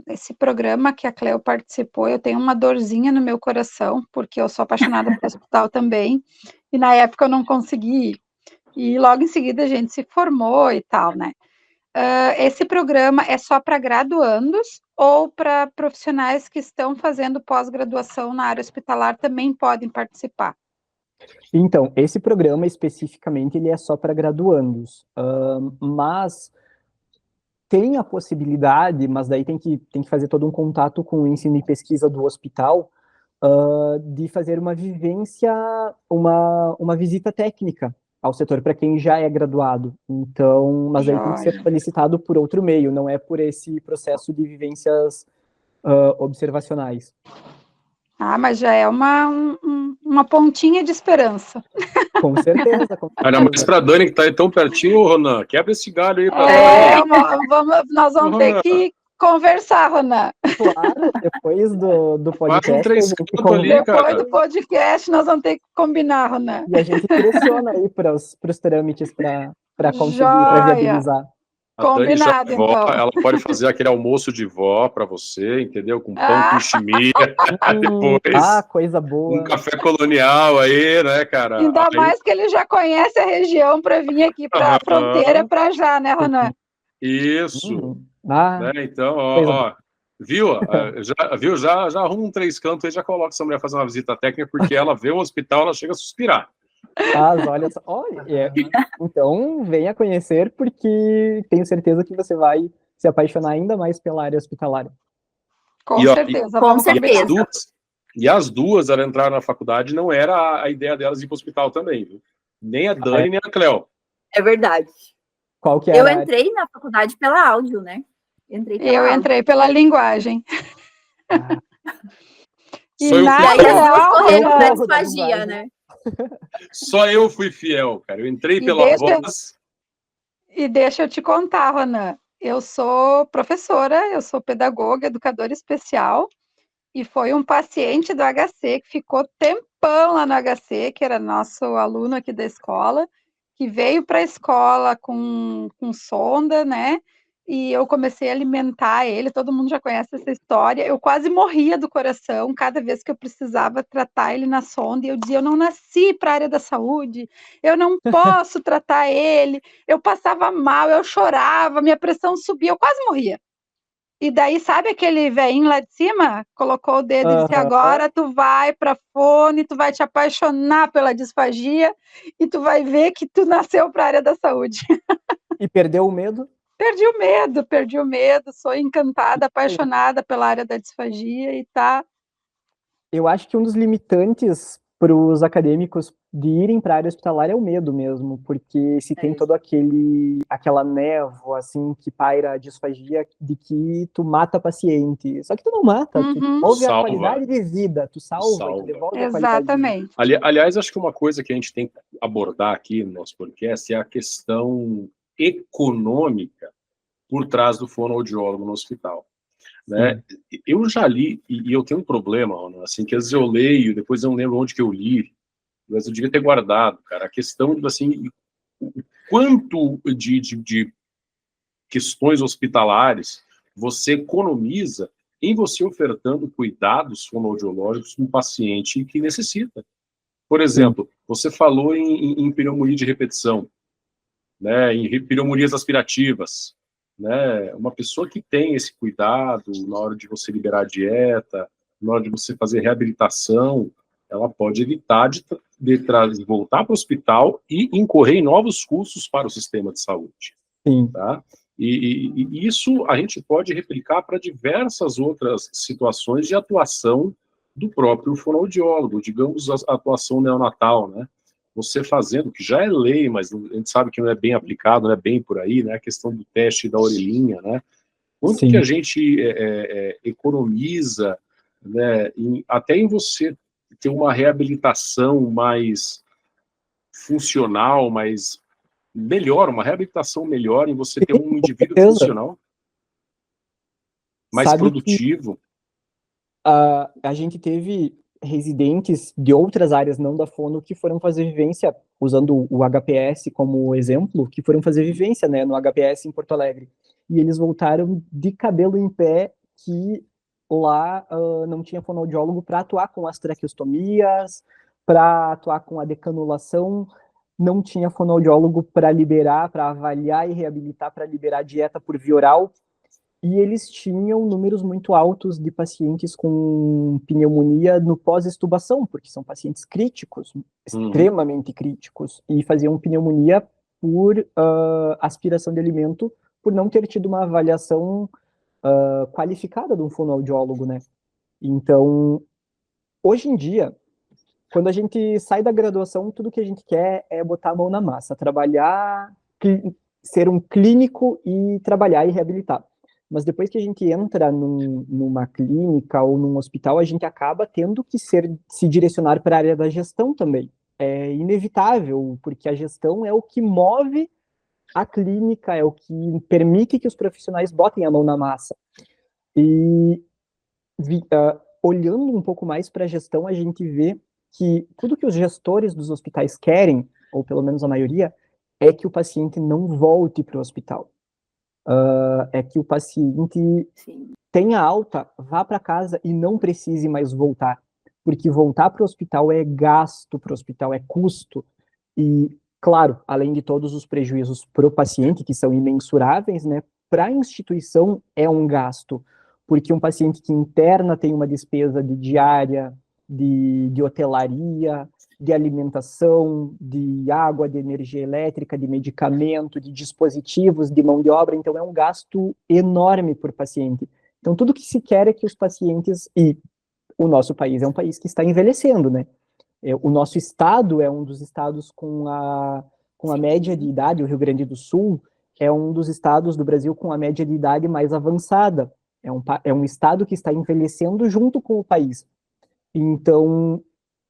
Esse programa que a Cleo participou, eu tenho uma dorzinha no meu coração, porque eu sou apaixonada por hospital também, e na época eu não consegui, e logo em seguida a gente se formou e tal, né? Esse programa é só para graduandos ou para profissionais que estão fazendo pós-graduação na área hospitalar também podem participar? Então, esse programa especificamente ele é só para graduandos, mas tem a possibilidade, mas daí tem que fazer todo um contato com o ensino e pesquisa do hospital, de fazer uma vivência, uma visita técnica ao setor para quem já é graduado. Então, mas aí tem que ser solicitado por outro meio, não é por esse processo de vivências observacionais. Ah, mas já é uma pontinha de esperança. Com certeza. Ainda mais para a Dani, que está aí tão pertinho, Ronan. Quebra esse galho aí para Dani. Nós vamos ter que conversar, Ronan. Claro, depois do podcast. Faz um 3 cantos ali, cara. Depois do podcast, nós vamos ter que combinar, Ronan. E a gente pressiona aí para os trâmites para conseguir, para viabilizar. Combinado, Dani, então. Ela pode fazer aquele almoço de vó para você, entendeu? Com pão com chimia. Depois, coisa boa. Um café colonial aí, né, cara? Ainda mais que ele já conhece a região para vir aqui para a fronteira para já, né, Ronan? Isso. Né? Então, viu? Já arruma um 3 cantos e já coloca essa mulher fazer uma visita técnica, porque ela vê o hospital, ela chega a suspirar. Olha só. Então, venha conhecer, porque tenho certeza que você vai se apaixonar ainda mais pela área hospitalar. Com certeza. E as duas, elas entraram na faculdade, não era a ideia delas ir para o hospital também, viu? Nem a Dani, nem a Cleo. É verdade. Qual que eu entrei na faculdade pela áudio, né? Eu entrei pela linguagem. Só eu correndo da disfagia, né? Só eu fui fiel, cara. Eu entrei pela voz. E deixa eu te contar, Ronan. Eu sou professora, eu sou pedagoga, educadora especial, e foi um paciente do HC que ficou tempão lá no HC, que era nosso aluno aqui da escola, que veio para a escola com sonda, né? E eu comecei a alimentar ele, todo mundo já conhece essa história. Eu quase morria do coração cada vez que eu precisava tratar ele na sonda, e eu dizia, eu não nasci para a área da saúde, eu não posso tratar ele, eu passava mal, eu chorava, minha pressão subia, eu quase morria. E daí, sabe aquele velhinho lá de cima? Colocou o dedo e disse, agora tu vai para fone, tu vai te apaixonar pela disfagia e tu vai ver que tu nasceu para a área da saúde. E perdeu o medo? Perdi o medo, sou encantada, apaixonada pela área da disfagia e tá. Eu acho que um dos limitantes para os acadêmicos de irem para a área hospitalar é o medo mesmo, porque se tem todo aquela névoa, assim, que paira a disfagia de que tu mata paciente. Só que tu não mata, tu devolve a qualidade de vida, tu salva. Tu devolve a qualidade de vida. Aliás, acho que uma coisa que a gente tem que abordar aqui no nosso podcast é a questão econômica por trás do fonoaudiólogo no hospital. Né? Eu já li, e eu tenho um problema, Ana, assim, que às vezes eu leio, depois eu não lembro onde que eu li, mas eu devia ter guardado, cara, a questão, assim, o quanto de questões hospitalares você economiza em você ofertando cuidados fonoaudiológicos para um paciente que necessita. Por exemplo, você falou em pneumonia de repetição, né, em pneumonias aspirativas, né, uma pessoa que tem esse cuidado na hora de você liberar a dieta, na hora de você fazer reabilitação, ela pode evitar de voltar para o hospital e incorrer em novos custos para o sistema de saúde. Tá? E isso a gente pode replicar para diversas outras situações de atuação do próprio fonoaudiólogo, digamos a atuação neonatal, né? Você fazendo, que já é lei, mas a gente sabe que não é bem aplicado, não é bem por aí, né? A questão do teste da orelhinha, né? Quanto que a gente economiza, né? Até em você ter uma reabilitação mais funcional, mais melhor, uma reabilitação melhor, em você ter um indivíduo funcional mais produtivo. A gente teve residentes de outras áreas, não da fono, que foram fazer vivência, usando o HPS como exemplo, que foram fazer vivência, né, no HPS em Porto Alegre. E eles voltaram de cabelo em pé, que lá não tinha fonoaudiólogo para atuar com as traqueostomias, para atuar com a decanulação, não tinha fonoaudiólogo para liberar, para avaliar e reabilitar, para liberar dieta por via oral, e eles tinham números muito altos de pacientes com pneumonia no pós-extubação, porque são pacientes críticos, extremamente críticos, e faziam pneumonia por aspiração de alimento, por não ter tido uma avaliação qualificada de um fonoaudiólogo, né? Então, hoje em dia, quando a gente sai da graduação, tudo que a gente quer é botar a mão na massa, trabalhar, ser um clínico e trabalhar e reabilitar. Mas depois que a gente entra numa clínica ou num hospital, a gente acaba tendo que se direcionar para a área da gestão também. É inevitável, porque a gestão é o que move a clínica, é o que permite que os profissionais botem a mão na massa. E olhando um pouco mais para a gestão, a gente vê que tudo que os gestores dos hospitais querem, ou pelo menos a maioria, é que o paciente não volte para o hospital. É que o paciente tenha alta, vá para casa e não precise mais voltar. Porque voltar para o hospital é gasto para o hospital, é custo. E, claro, além de todos os prejuízos para o paciente, que são imensuráveis, né, para a instituição é um gasto. Porque um paciente que interna tem uma despesa de diária, de hotelaria, de alimentação, de água, de energia elétrica, de medicamento, de dispositivos, de mão de obra, então é um gasto enorme por paciente. Então tudo que se quer é que os pacientes, e o nosso país é um país que está envelhecendo, né? O nosso estado é um dos estados com a média de idade, o Rio Grande do Sul é um dos estados do Brasil com a média de idade mais avançada. É um estado que está envelhecendo junto com o país. Então,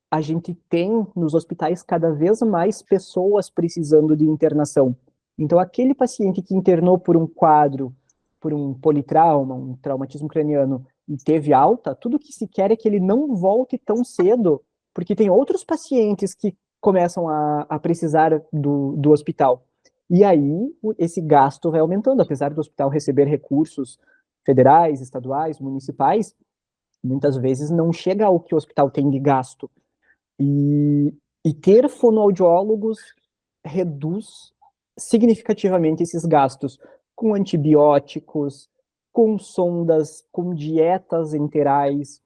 a gente tem nos hospitais cada vez mais pessoas precisando de internação. Então, aquele paciente que internou por um quadro, por um politrauma, um traumatismo craniano, e teve alta, tudo que se quer é que ele não volte tão cedo, porque tem outros pacientes que começam a precisar do hospital. E aí, esse gasto vai aumentando, apesar do hospital receber recursos federais, estaduais, municipais, muitas vezes não chega ao que o hospital tem de gasto. E ter fonoaudiólogos reduz significativamente esses gastos, com antibióticos, com sondas, com dietas enterais,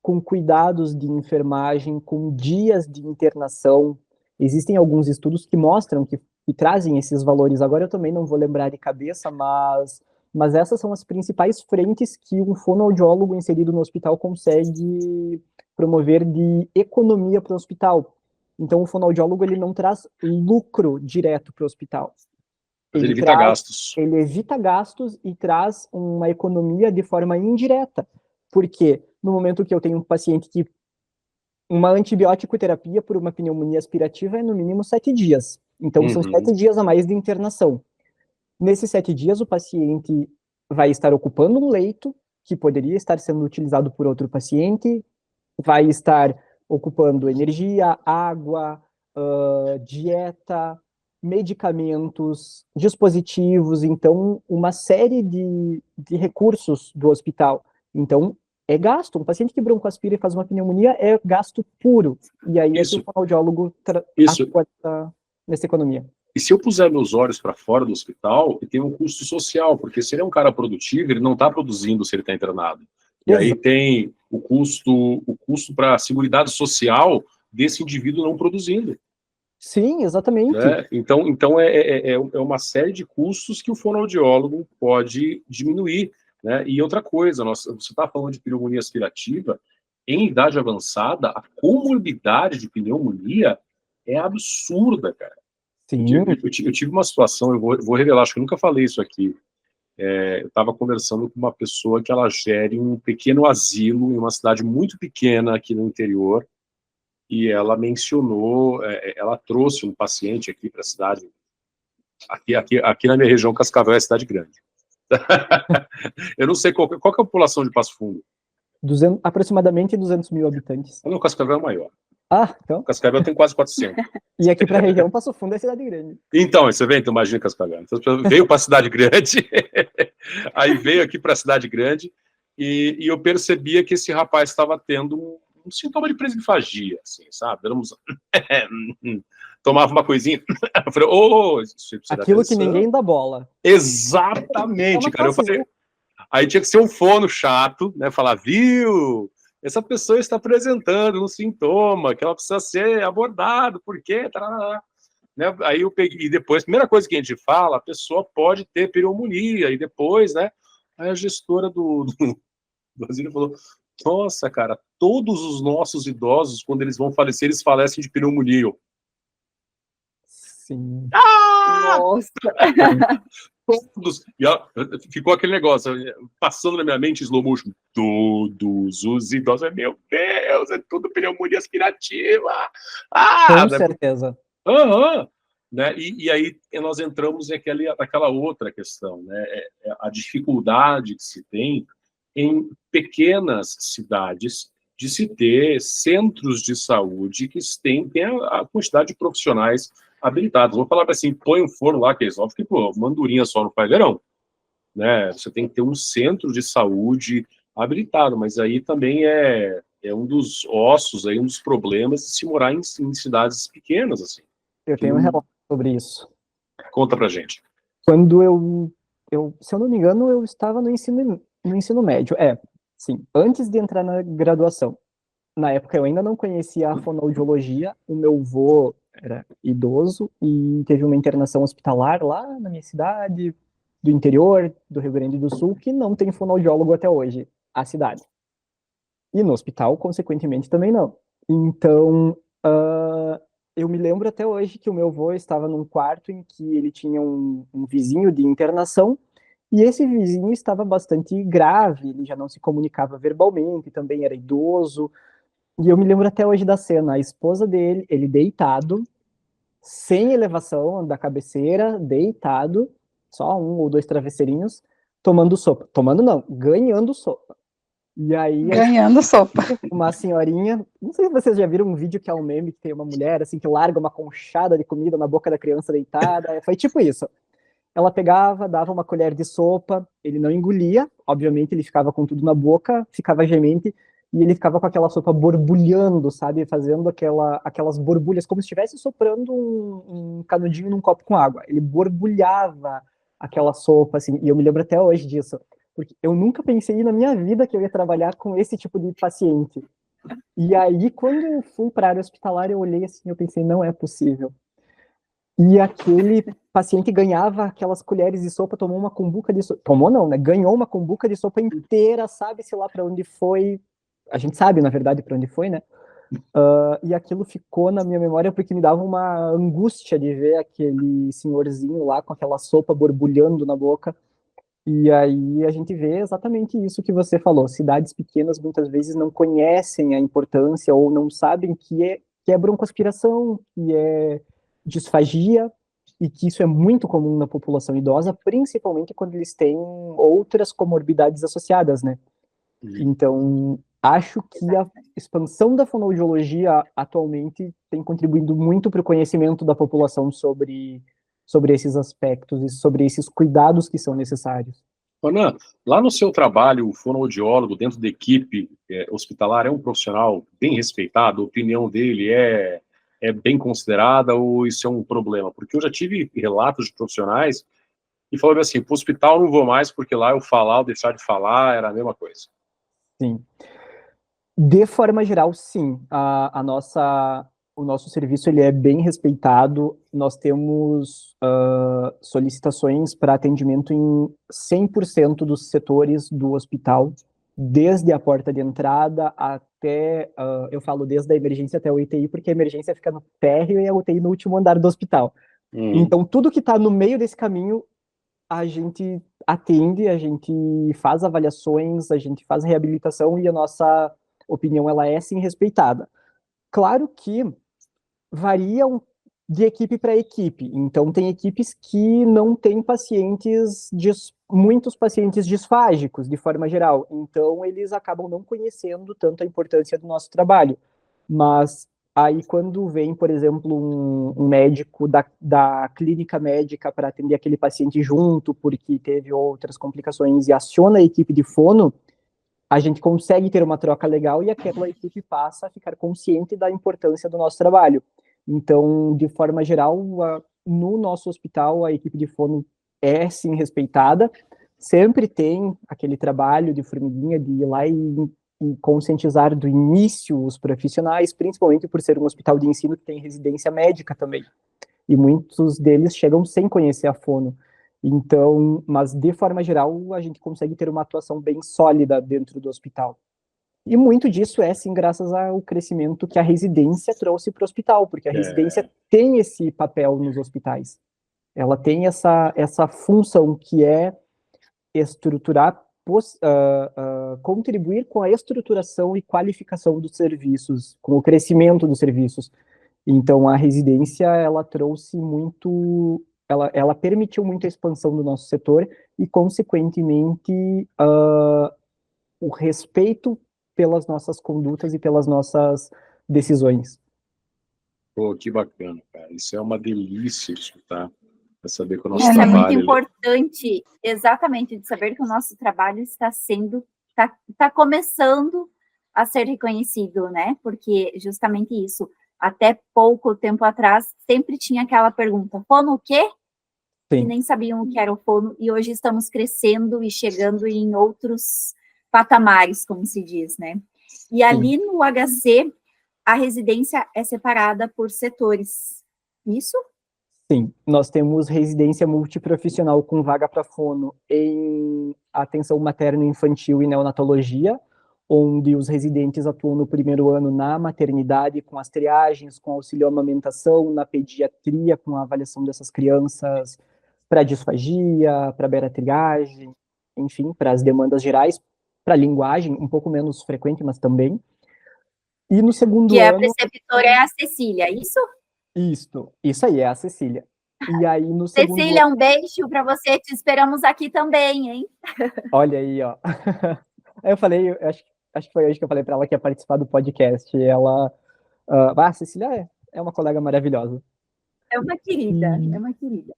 com cuidados de enfermagem, com dias de internação. Existem alguns estudos que mostram, que trazem esses valores. Agora eu também não vou lembrar de cabeça, mas essas são as principais frentes que um fonoaudiólogo inserido no hospital consegue promover de economia para o hospital. Então, o fonoaudiólogo ele não traz lucro direto para o hospital. Ele evita gastos. Ele evita gastos e traz uma economia de forma indireta. Porque no momento que eu tenho um paciente que uma antibiótico terapia por uma pneumonia aspirativa é no mínimo 7 dias. Então, são 7 dias a mais de internação. Nesses 7 dias, o paciente vai estar ocupando um leito que poderia estar sendo utilizado por outro paciente, vai estar ocupando energia, água, dieta, medicamentos, dispositivos, então, uma série de recursos do hospital. Então, é gasto. Um paciente que broncoaspira e faz uma pneumonia é gasto puro. E aí é que o fonoaudiólogo atua nessa economia. E se eu puser meus olhos para fora do hospital, ele tem um custo social, porque se ele é um cara produtivo, ele não está produzindo se ele está internado. E aí tem o custo para a seguridade social desse indivíduo não produzindo. Sim, exatamente. Né? Então é uma série de custos que o fonoaudiólogo pode diminuir. Né? E outra coisa, você está falando de pneumonia aspirativa, em idade avançada, a comorbidade de pneumonia é absurda, cara. Sim. Eu tive uma situação, eu vou revelar, acho que eu nunca falei isso aqui. Eu estava conversando com uma pessoa que ela gere um pequeno asilo em uma cidade muito pequena aqui no interior, e ela mencionou, ela trouxe um paciente aqui para a cidade, aqui na minha região, Cascavel é cidade grande. Eu não sei qual que é a população de Passo Fundo. Aproximadamente 200 mil habitantes. Não, Cascavel é maior. Ah, então. Cascavel tem quase 400. E aqui para a região, Passo Fundo é cidade grande. Então, você vê, então imagina Cascavel. Então, veio para a cidade grande, aí veio aqui para a cidade grande, e eu percebia que esse rapaz estava tendo um sintoma de presbifagia, assim, sabe? Tomava uma coisinha, eu falei, aquilo que ninguém dá bola. Exatamente, cara. Eu falei, aí tinha que ser um fono chato, né? Falar, viu? Essa pessoa está apresentando um sintoma que ela precisa ser abordado, por quê? Né? Aí eu peguei, e depois, a primeira coisa que a gente fala, a pessoa pode ter pneumonia, e depois, né? Aí a gestora do asilo falou, nossa, cara, todos os nossos idosos, quando eles vão falecer, eles falecem de pneumonia. Sim. Nossa! Todos. E ficou aquele negócio, passando na minha mente, slow motion. Todos os idosos. Meu Deus, é tudo pneumonia aspirativa. Com certeza. Né? E aí nós entramos naquela outra questão, né? A dificuldade que se tem em pequenas cidades de se ter centros de saúde que tem a quantidade de profissionais habilitados. Vou falar assim, põe um forno lá, que é só porque, uma andorinha só não faz verão. Né? Você tem que ter um centro de saúde habilitado, mas aí também é um dos ossos, aí, um dos problemas de se morar em cidades pequenas, assim. Eu tenho um relato sobre isso. Conta pra gente. Quando se eu não me engano, eu estava no ensino médio. Sim, antes de entrar na graduação. Na época eu ainda não conhecia a fonoaudiologia, o meu avô era idoso e teve uma internação hospitalar lá na minha cidade, do interior do Rio Grande do Sul, que não tem fonoaudiólogo até hoje, a cidade. E no hospital, consequentemente, também não. Então, eu me lembro até hoje que o meu avô estava num quarto em que ele tinha um vizinho de internação, e esse vizinho estava bastante grave, ele já não se comunicava verbalmente, também era idoso. E eu me lembro até hoje da cena, a esposa dele, ele deitado, sem elevação da cabeceira, deitado, só 1 ou 2 travesseirinhos, tomando sopa. Tomando não, ganhando sopa. E aí... Ganhando sopa. Uma senhorinha, não sei se vocês já viram um vídeo que é um meme, que tem uma mulher, assim, que larga uma conchada de comida na boca da criança deitada, foi tipo isso. Ela pegava, dava uma colher de sopa, ele não engolia, obviamente ele ficava com tudo na boca, ficava gemente, e ele ficava com aquela sopa borbulhando, sabe, fazendo aquelas borbulhas, como se estivesse soprando um canudinho num copo com água. Ele borbulhava aquela sopa, assim, e eu me lembro até hoje disso, porque eu nunca pensei na minha vida que eu ia trabalhar com esse tipo de paciente. E aí, quando eu fui para a área hospitalar, eu olhei assim, eu pensei, não é possível. E aquele paciente ganhava aquelas colheres de sopa, tomou uma cumbuca de sopa, tomou não, né, ganhou uma cumbuca de sopa inteira, sabe-se lá para onde foi, a gente sabe, na verdade, para onde foi, né? E aquilo ficou na minha memória porque me dava uma angústia de ver aquele senhorzinho lá com aquela sopa borbulhando na boca. E aí a gente vê exatamente isso que você falou. Cidades pequenas muitas vezes não conhecem a importância ou não sabem que é broncoaspiração, que é disfagia, e que isso é muito comum na população idosa, principalmente quando eles têm outras comorbidades associadas, né? Então, acho que a expansão da fonoaudiologia atualmente tem contribuído muito para o conhecimento da população sobre esses aspectos e sobre esses cuidados que são necessários. Ronan, lá no seu trabalho, o fonoaudiólogo dentro da equipe hospitalar é um profissional bem respeitado? A opinião dele é bem considerada ou isso é um problema? Porque eu já tive relatos de profissionais que falaram assim, para o hospital não vou mais porque lá eu falar ou deixar de falar era a mesma coisa. Sim. De forma geral, sim. O nosso serviço ele é bem respeitado. Nós temos solicitações para atendimento em 100% dos setores do hospital, desde a porta de entrada até, eu falo desde a emergência até a UTI, porque a emergência fica no térreo e a UTI no último andar do hospital. Então, tudo que está no meio desse caminho, a gente atende, a gente faz avaliações, a gente faz reabilitação e a nossa opinião ela é sim respeitada. Claro que variam de equipe para equipe, então tem equipes que não têm muitos pacientes disfágicos de forma geral, então eles acabam não conhecendo tanto a importância do nosso trabalho, mas aí quando vem, por exemplo, um médico da clínica médica para atender aquele paciente junto, porque teve outras complicações e aciona a equipe de fono, a gente consegue ter uma troca legal e aquela equipe passa a ficar consciente da importância do nosso trabalho. Então, de forma geral, no nosso hospital, a equipe de fono é, sim, respeitada. Sempre tem aquele trabalho de formiguinha de ir lá e conscientizar do início os profissionais, principalmente por ser um hospital de ensino que tem residência médica também. E muitos deles chegam sem conhecer a fono. Então, mas de forma geral, a gente consegue ter uma atuação bem sólida dentro do hospital. E muito disso é, sim, graças ao crescimento que a residência trouxe para o hospital, porque a residência tem esse papel nos hospitais. Ela tem essa função que é estruturar, contribuir com a estruturação e qualificação dos serviços, com o crescimento dos serviços. Então, a residência, ela trouxe muito, ela permitiu muito a expansão do nosso setor e, consequentemente, o respeito pelas nossas condutas e pelas nossas decisões. Pô, que bacana, cara. Isso é uma delícia escutar, para saber que o nosso Isso é trabalho... muito importante, exatamente, de saber que o nosso trabalho está começando a ser reconhecido, né? Porque justamente isso, até pouco tempo atrás, sempre tinha aquela pergunta, fono o quê? Sim. E nem sabiam o que era o fono, e hoje estamos crescendo e chegando em outros patamares, como se diz, né? E ali no HC, a residência é separada por setores, isso? Sim, nós temos residência multiprofissional com vaga para fono em atenção materno-infantil e neonatologia, onde os residentes atuam no primeiro ano na maternidade, com as triagens, com auxílio à amamentação, na pediatria, com a avaliação dessas crianças para disfagia, para beratriagem, enfim, para as demandas gerais, para a linguagem, um pouco menos frequente, mas também. E no segundo Que ano... a preceptora é a Cecília, isso? Isso aí, é a Cecília. E aí, no segundo Cecília, um beijo para você, te esperamos aqui também, hein? Olha aí, ó. Aí eu falei, acho que foi hoje que eu falei para ela que ia participar do podcast. E ela, a Cecília é uma colega maravilhosa. É uma querida, é uma querida.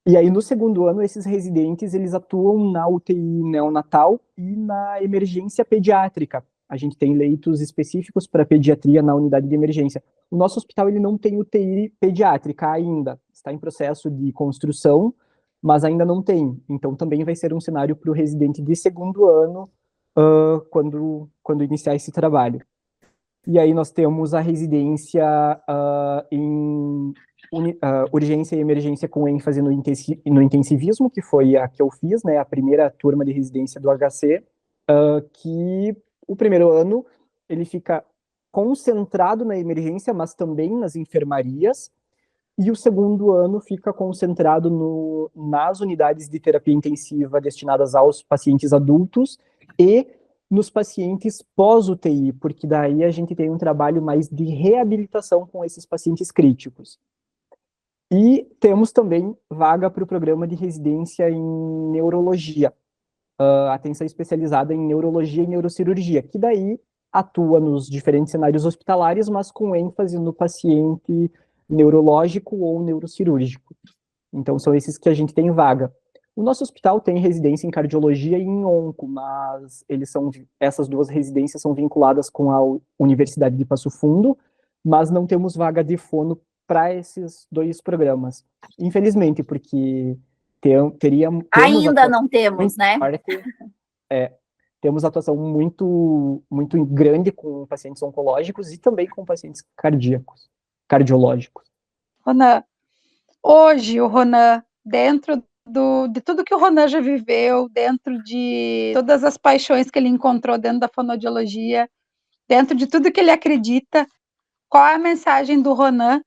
E aí, no segundo ano, esses residentes, eles atuam na UTI neonatal e na emergência pediátrica. A gente tem leitos específicos para pediatria na unidade de emergência. O nosso hospital, ele não tem UTI pediátrica ainda. Está em processo de construção, mas ainda não tem. Então, também vai ser um cenário para o residente de segundo ano quando iniciar esse trabalho. E aí nós temos a residência em urgência e emergência com ênfase no intensivismo, que foi a que eu fiz, né, a primeira turma de residência do HC, que o primeiro ano ele fica concentrado na emergência, mas também nas enfermarias, e o segundo ano fica concentrado nas unidades de terapia intensiva destinadas aos pacientes adultos e nos pacientes pós-UTI, porque daí a gente tem um trabalho mais de reabilitação com esses pacientes críticos. E temos também vaga para o programa de residência em neurologia, atenção especializada em neurologia e neurocirurgia, que daí atua nos diferentes cenários hospitalares, mas com ênfase no paciente neurológico ou neurocirúrgico. Então, são esses que a gente tem vaga. O nosso hospital tem residência em cardiologia e em onco, mas essas duas residências são vinculadas com a Universidade de Passo Fundo, mas não temos vaga de fono para esses dois programas. Infelizmente, porque ainda não temos, né? Temos atuação muito, muito grande com pacientes oncológicos e também com pacientes cardiológicos. Ronan, hoje o Ronan, dentro de tudo que o Ronan já viveu, dentro de todas as paixões que ele encontrou dentro da fonoaudiologia, dentro de tudo que ele acredita, qual é a mensagem do Ronan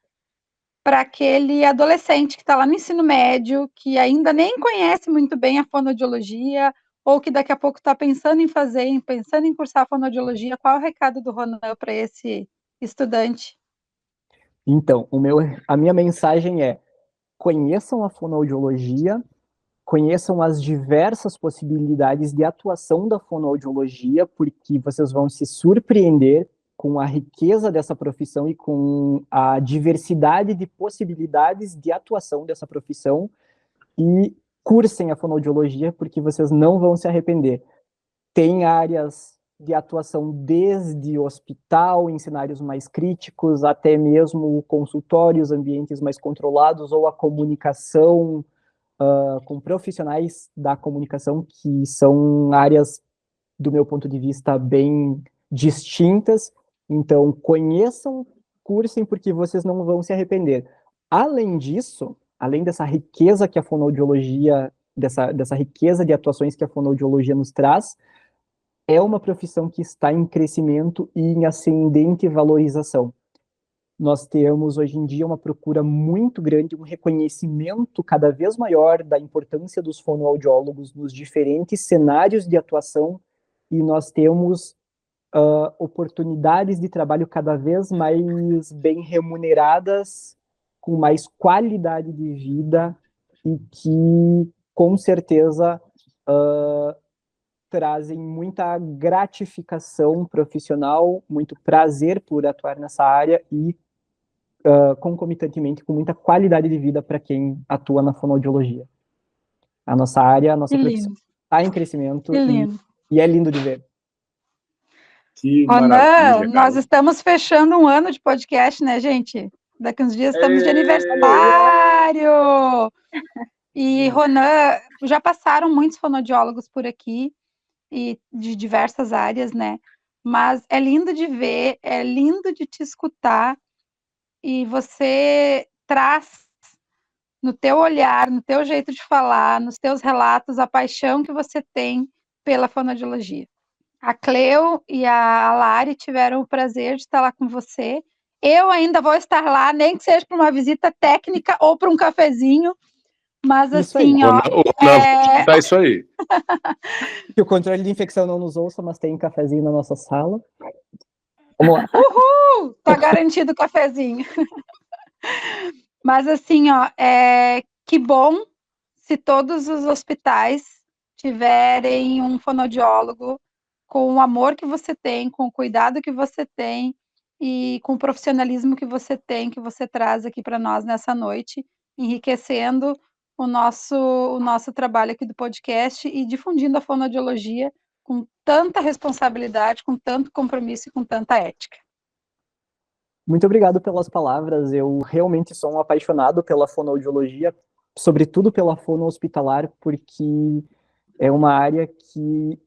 para aquele adolescente que está lá no ensino médio, que ainda nem conhece muito bem a fonoaudiologia, ou que daqui a pouco está pensando em cursar a fonoaudiologia? Qual é o recado do Ronan para esse estudante? Então, a minha mensagem é: conheçam a fonoaudiologia, conheçam as diversas possibilidades de atuação da fonoaudiologia, porque vocês vão se surpreender com a riqueza dessa profissão e com a diversidade de possibilidades de atuação dessa profissão, e cursem a fonoaudiologia, porque vocês não vão se arrepender. Tem áreas de atuação desde o hospital, em cenários mais críticos, até mesmo consultórios, ambientes mais controlados, ou a comunicação com profissionais da comunicação, que são áreas, do meu ponto de vista, bem distintas. Então, conheçam, cursem, porque vocês não vão se arrepender. Além disso, além dessa riqueza que a fonoaudiologia, dessa riqueza de atuações que a fonoaudiologia nos traz, é uma profissão que está em crescimento e em ascendente valorização. Nós temos, hoje em dia, uma procura muito grande, um reconhecimento cada vez maior da importância dos fonoaudiólogos nos diferentes cenários de atuação, e nós temos oportunidades de trabalho cada vez mais bem remuneradas, com mais qualidade de vida, e que, com certeza, trazem muita gratificação profissional, muito prazer por atuar nessa área e, concomitantemente, com muita qualidade de vida para quem atua na fonoaudiologia. A nossa área, a nossa profissão está em crescimento e é lindo de ver. Que Ronan, maravilha, nós estamos fechando um ano de podcast, né, gente? Daqui uns dias estamos de aniversário! E, Ronan, já passaram muitos fonoaudiólogos por aqui, e de diversas áreas, né? Mas é lindo de ver, é lindo de te escutar, e você traz no teu olhar, no teu jeito de falar, nos teus relatos, a paixão que você tem pela fonoaudiologia. A Cleo e a Lari tiveram o prazer de estar lá com você. Eu ainda vou estar lá, nem que seja para uma visita técnica ou para um cafezinho, mas Isso assim, aí. ó... Tá isso aí. Que o controle de infecção não nos ouça, mas tem cafezinho na nossa sala. Vamos lá. Uhul! Tá garantido o cafezinho. Mas assim, ó, que bom se todos os hospitais tiverem um fonoaudiólogo com o amor que você tem, com o cuidado que você tem e com o profissionalismo que você traz aqui para nós nessa noite, enriquecendo o nosso trabalho aqui do podcast e difundindo a fonoaudiologia com tanta responsabilidade, com tanto compromisso e com tanta ética. Muito obrigado pelas palavras. Eu realmente sou um apaixonado pela fonoaudiologia, sobretudo pela fono hospitalar, porque é uma área que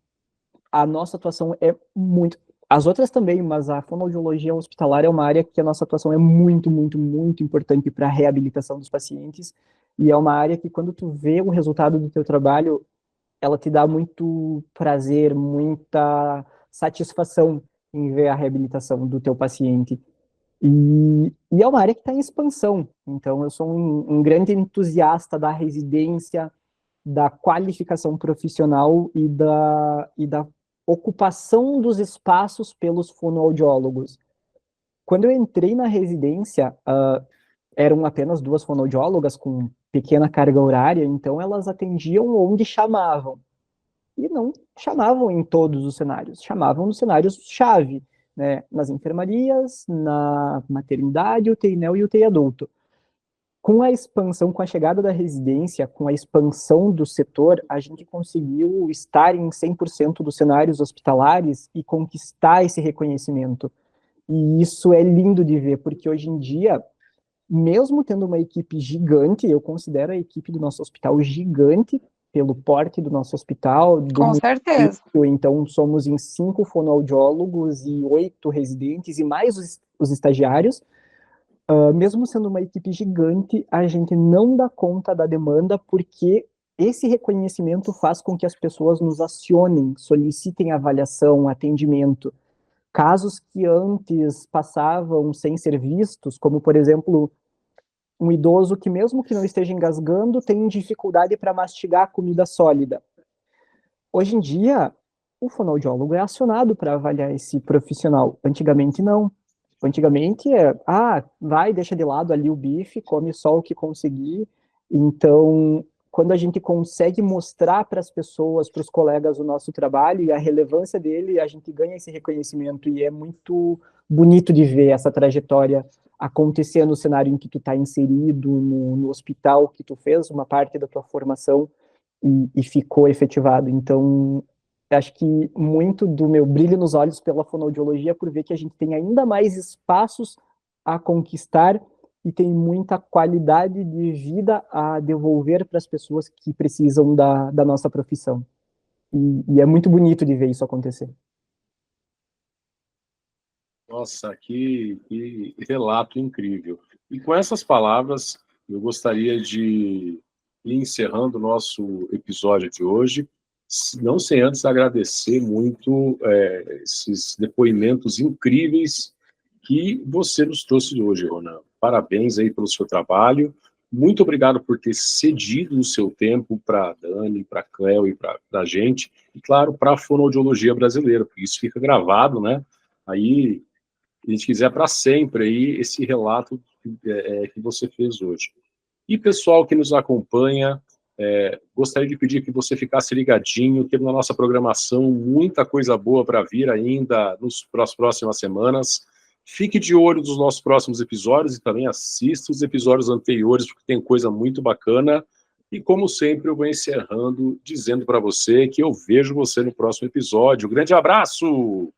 a nossa atuação é muito... As outras também, mas a fonoaudiologia hospitalar é uma área que a nossa atuação é muito, muito, muito importante para a reabilitação dos pacientes, e é uma área que, quando tu vê o resultado do teu trabalho, ela te dá muito prazer, muita satisfação em ver a reabilitação do teu paciente. E é uma área que está em expansão. Então, eu sou um grande entusiasta da residência, da qualificação profissional e da ocupação dos espaços pelos fonoaudiólogos. Quando eu entrei na residência, eram apenas 2 fonoaudiólogas com pequena carga horária, então elas atendiam onde chamavam. E não chamavam em todos os cenários, chamavam nos cenários-chave, né, nas enfermarias, na maternidade, UTI neo e UTI adulto. Com a expansão, com a chegada da residência, com a expansão do setor, a gente conseguiu estar em 100% dos cenários hospitalares e conquistar esse reconhecimento. E isso é lindo de ver, porque hoje em dia, mesmo tendo uma equipe gigante, eu considero a equipe do nosso hospital gigante, pelo porte do nosso hospital. Com certeza. Então, somos em 5 fonoaudiólogos e 8 residentes, e mais os estagiários. Mesmo sendo uma equipe gigante, a gente não dá conta da demanda, porque esse reconhecimento faz com que as pessoas nos acionem, solicitem avaliação, atendimento. Casos que antes passavam sem ser vistos, como, por exemplo, um idoso que, mesmo que não esteja engasgando, tem dificuldade para mastigar comida sólida. Hoje em dia, o fonoaudiólogo é acionado para avaliar esse profissional. Antigamente, não. Antigamente vai, deixa de lado ali o bife, come só o que conseguir. Então, quando a gente consegue mostrar para as pessoas, para os colegas, o nosso trabalho e a relevância dele, a gente ganha esse reconhecimento, e é muito bonito de ver essa trajetória acontecer no cenário em que tu está inserido, no hospital que tu fez uma parte da tua formação e ficou efetivado. Então, acho que muito do meu brilho nos olhos pela fonoaudiologia é por ver que a gente tem ainda mais espaços a conquistar e tem muita qualidade de vida a devolver para as pessoas que precisam da nossa profissão. E é muito bonito de ver isso acontecer. Nossa, que relato incrível. E com essas palavras, eu gostaria de ir encerrando o nosso episódio de hoje, não sem antes agradecer muito esses depoimentos incríveis que você nos trouxe hoje, Ronan. Parabéns aí pelo seu trabalho. Muito obrigado por ter cedido o seu tempo para a Dani, para a Cléo e para a gente. E, claro, para a fonoaudiologia brasileira, porque isso fica gravado, né? Aí, a gente quiser para sempre aí esse relato que você fez hoje. E, pessoal que nos acompanha, gostaria de pedir que você ficasse ligadinho, temos na nossa programação muita coisa boa para vir ainda nas próximas semanas. Fique de olho nos nossos próximos episódios e também assista os episódios anteriores, porque tem coisa muito bacana. E, como sempre, eu vou encerrando dizendo para você que eu vejo você no próximo episódio. Grande abraço!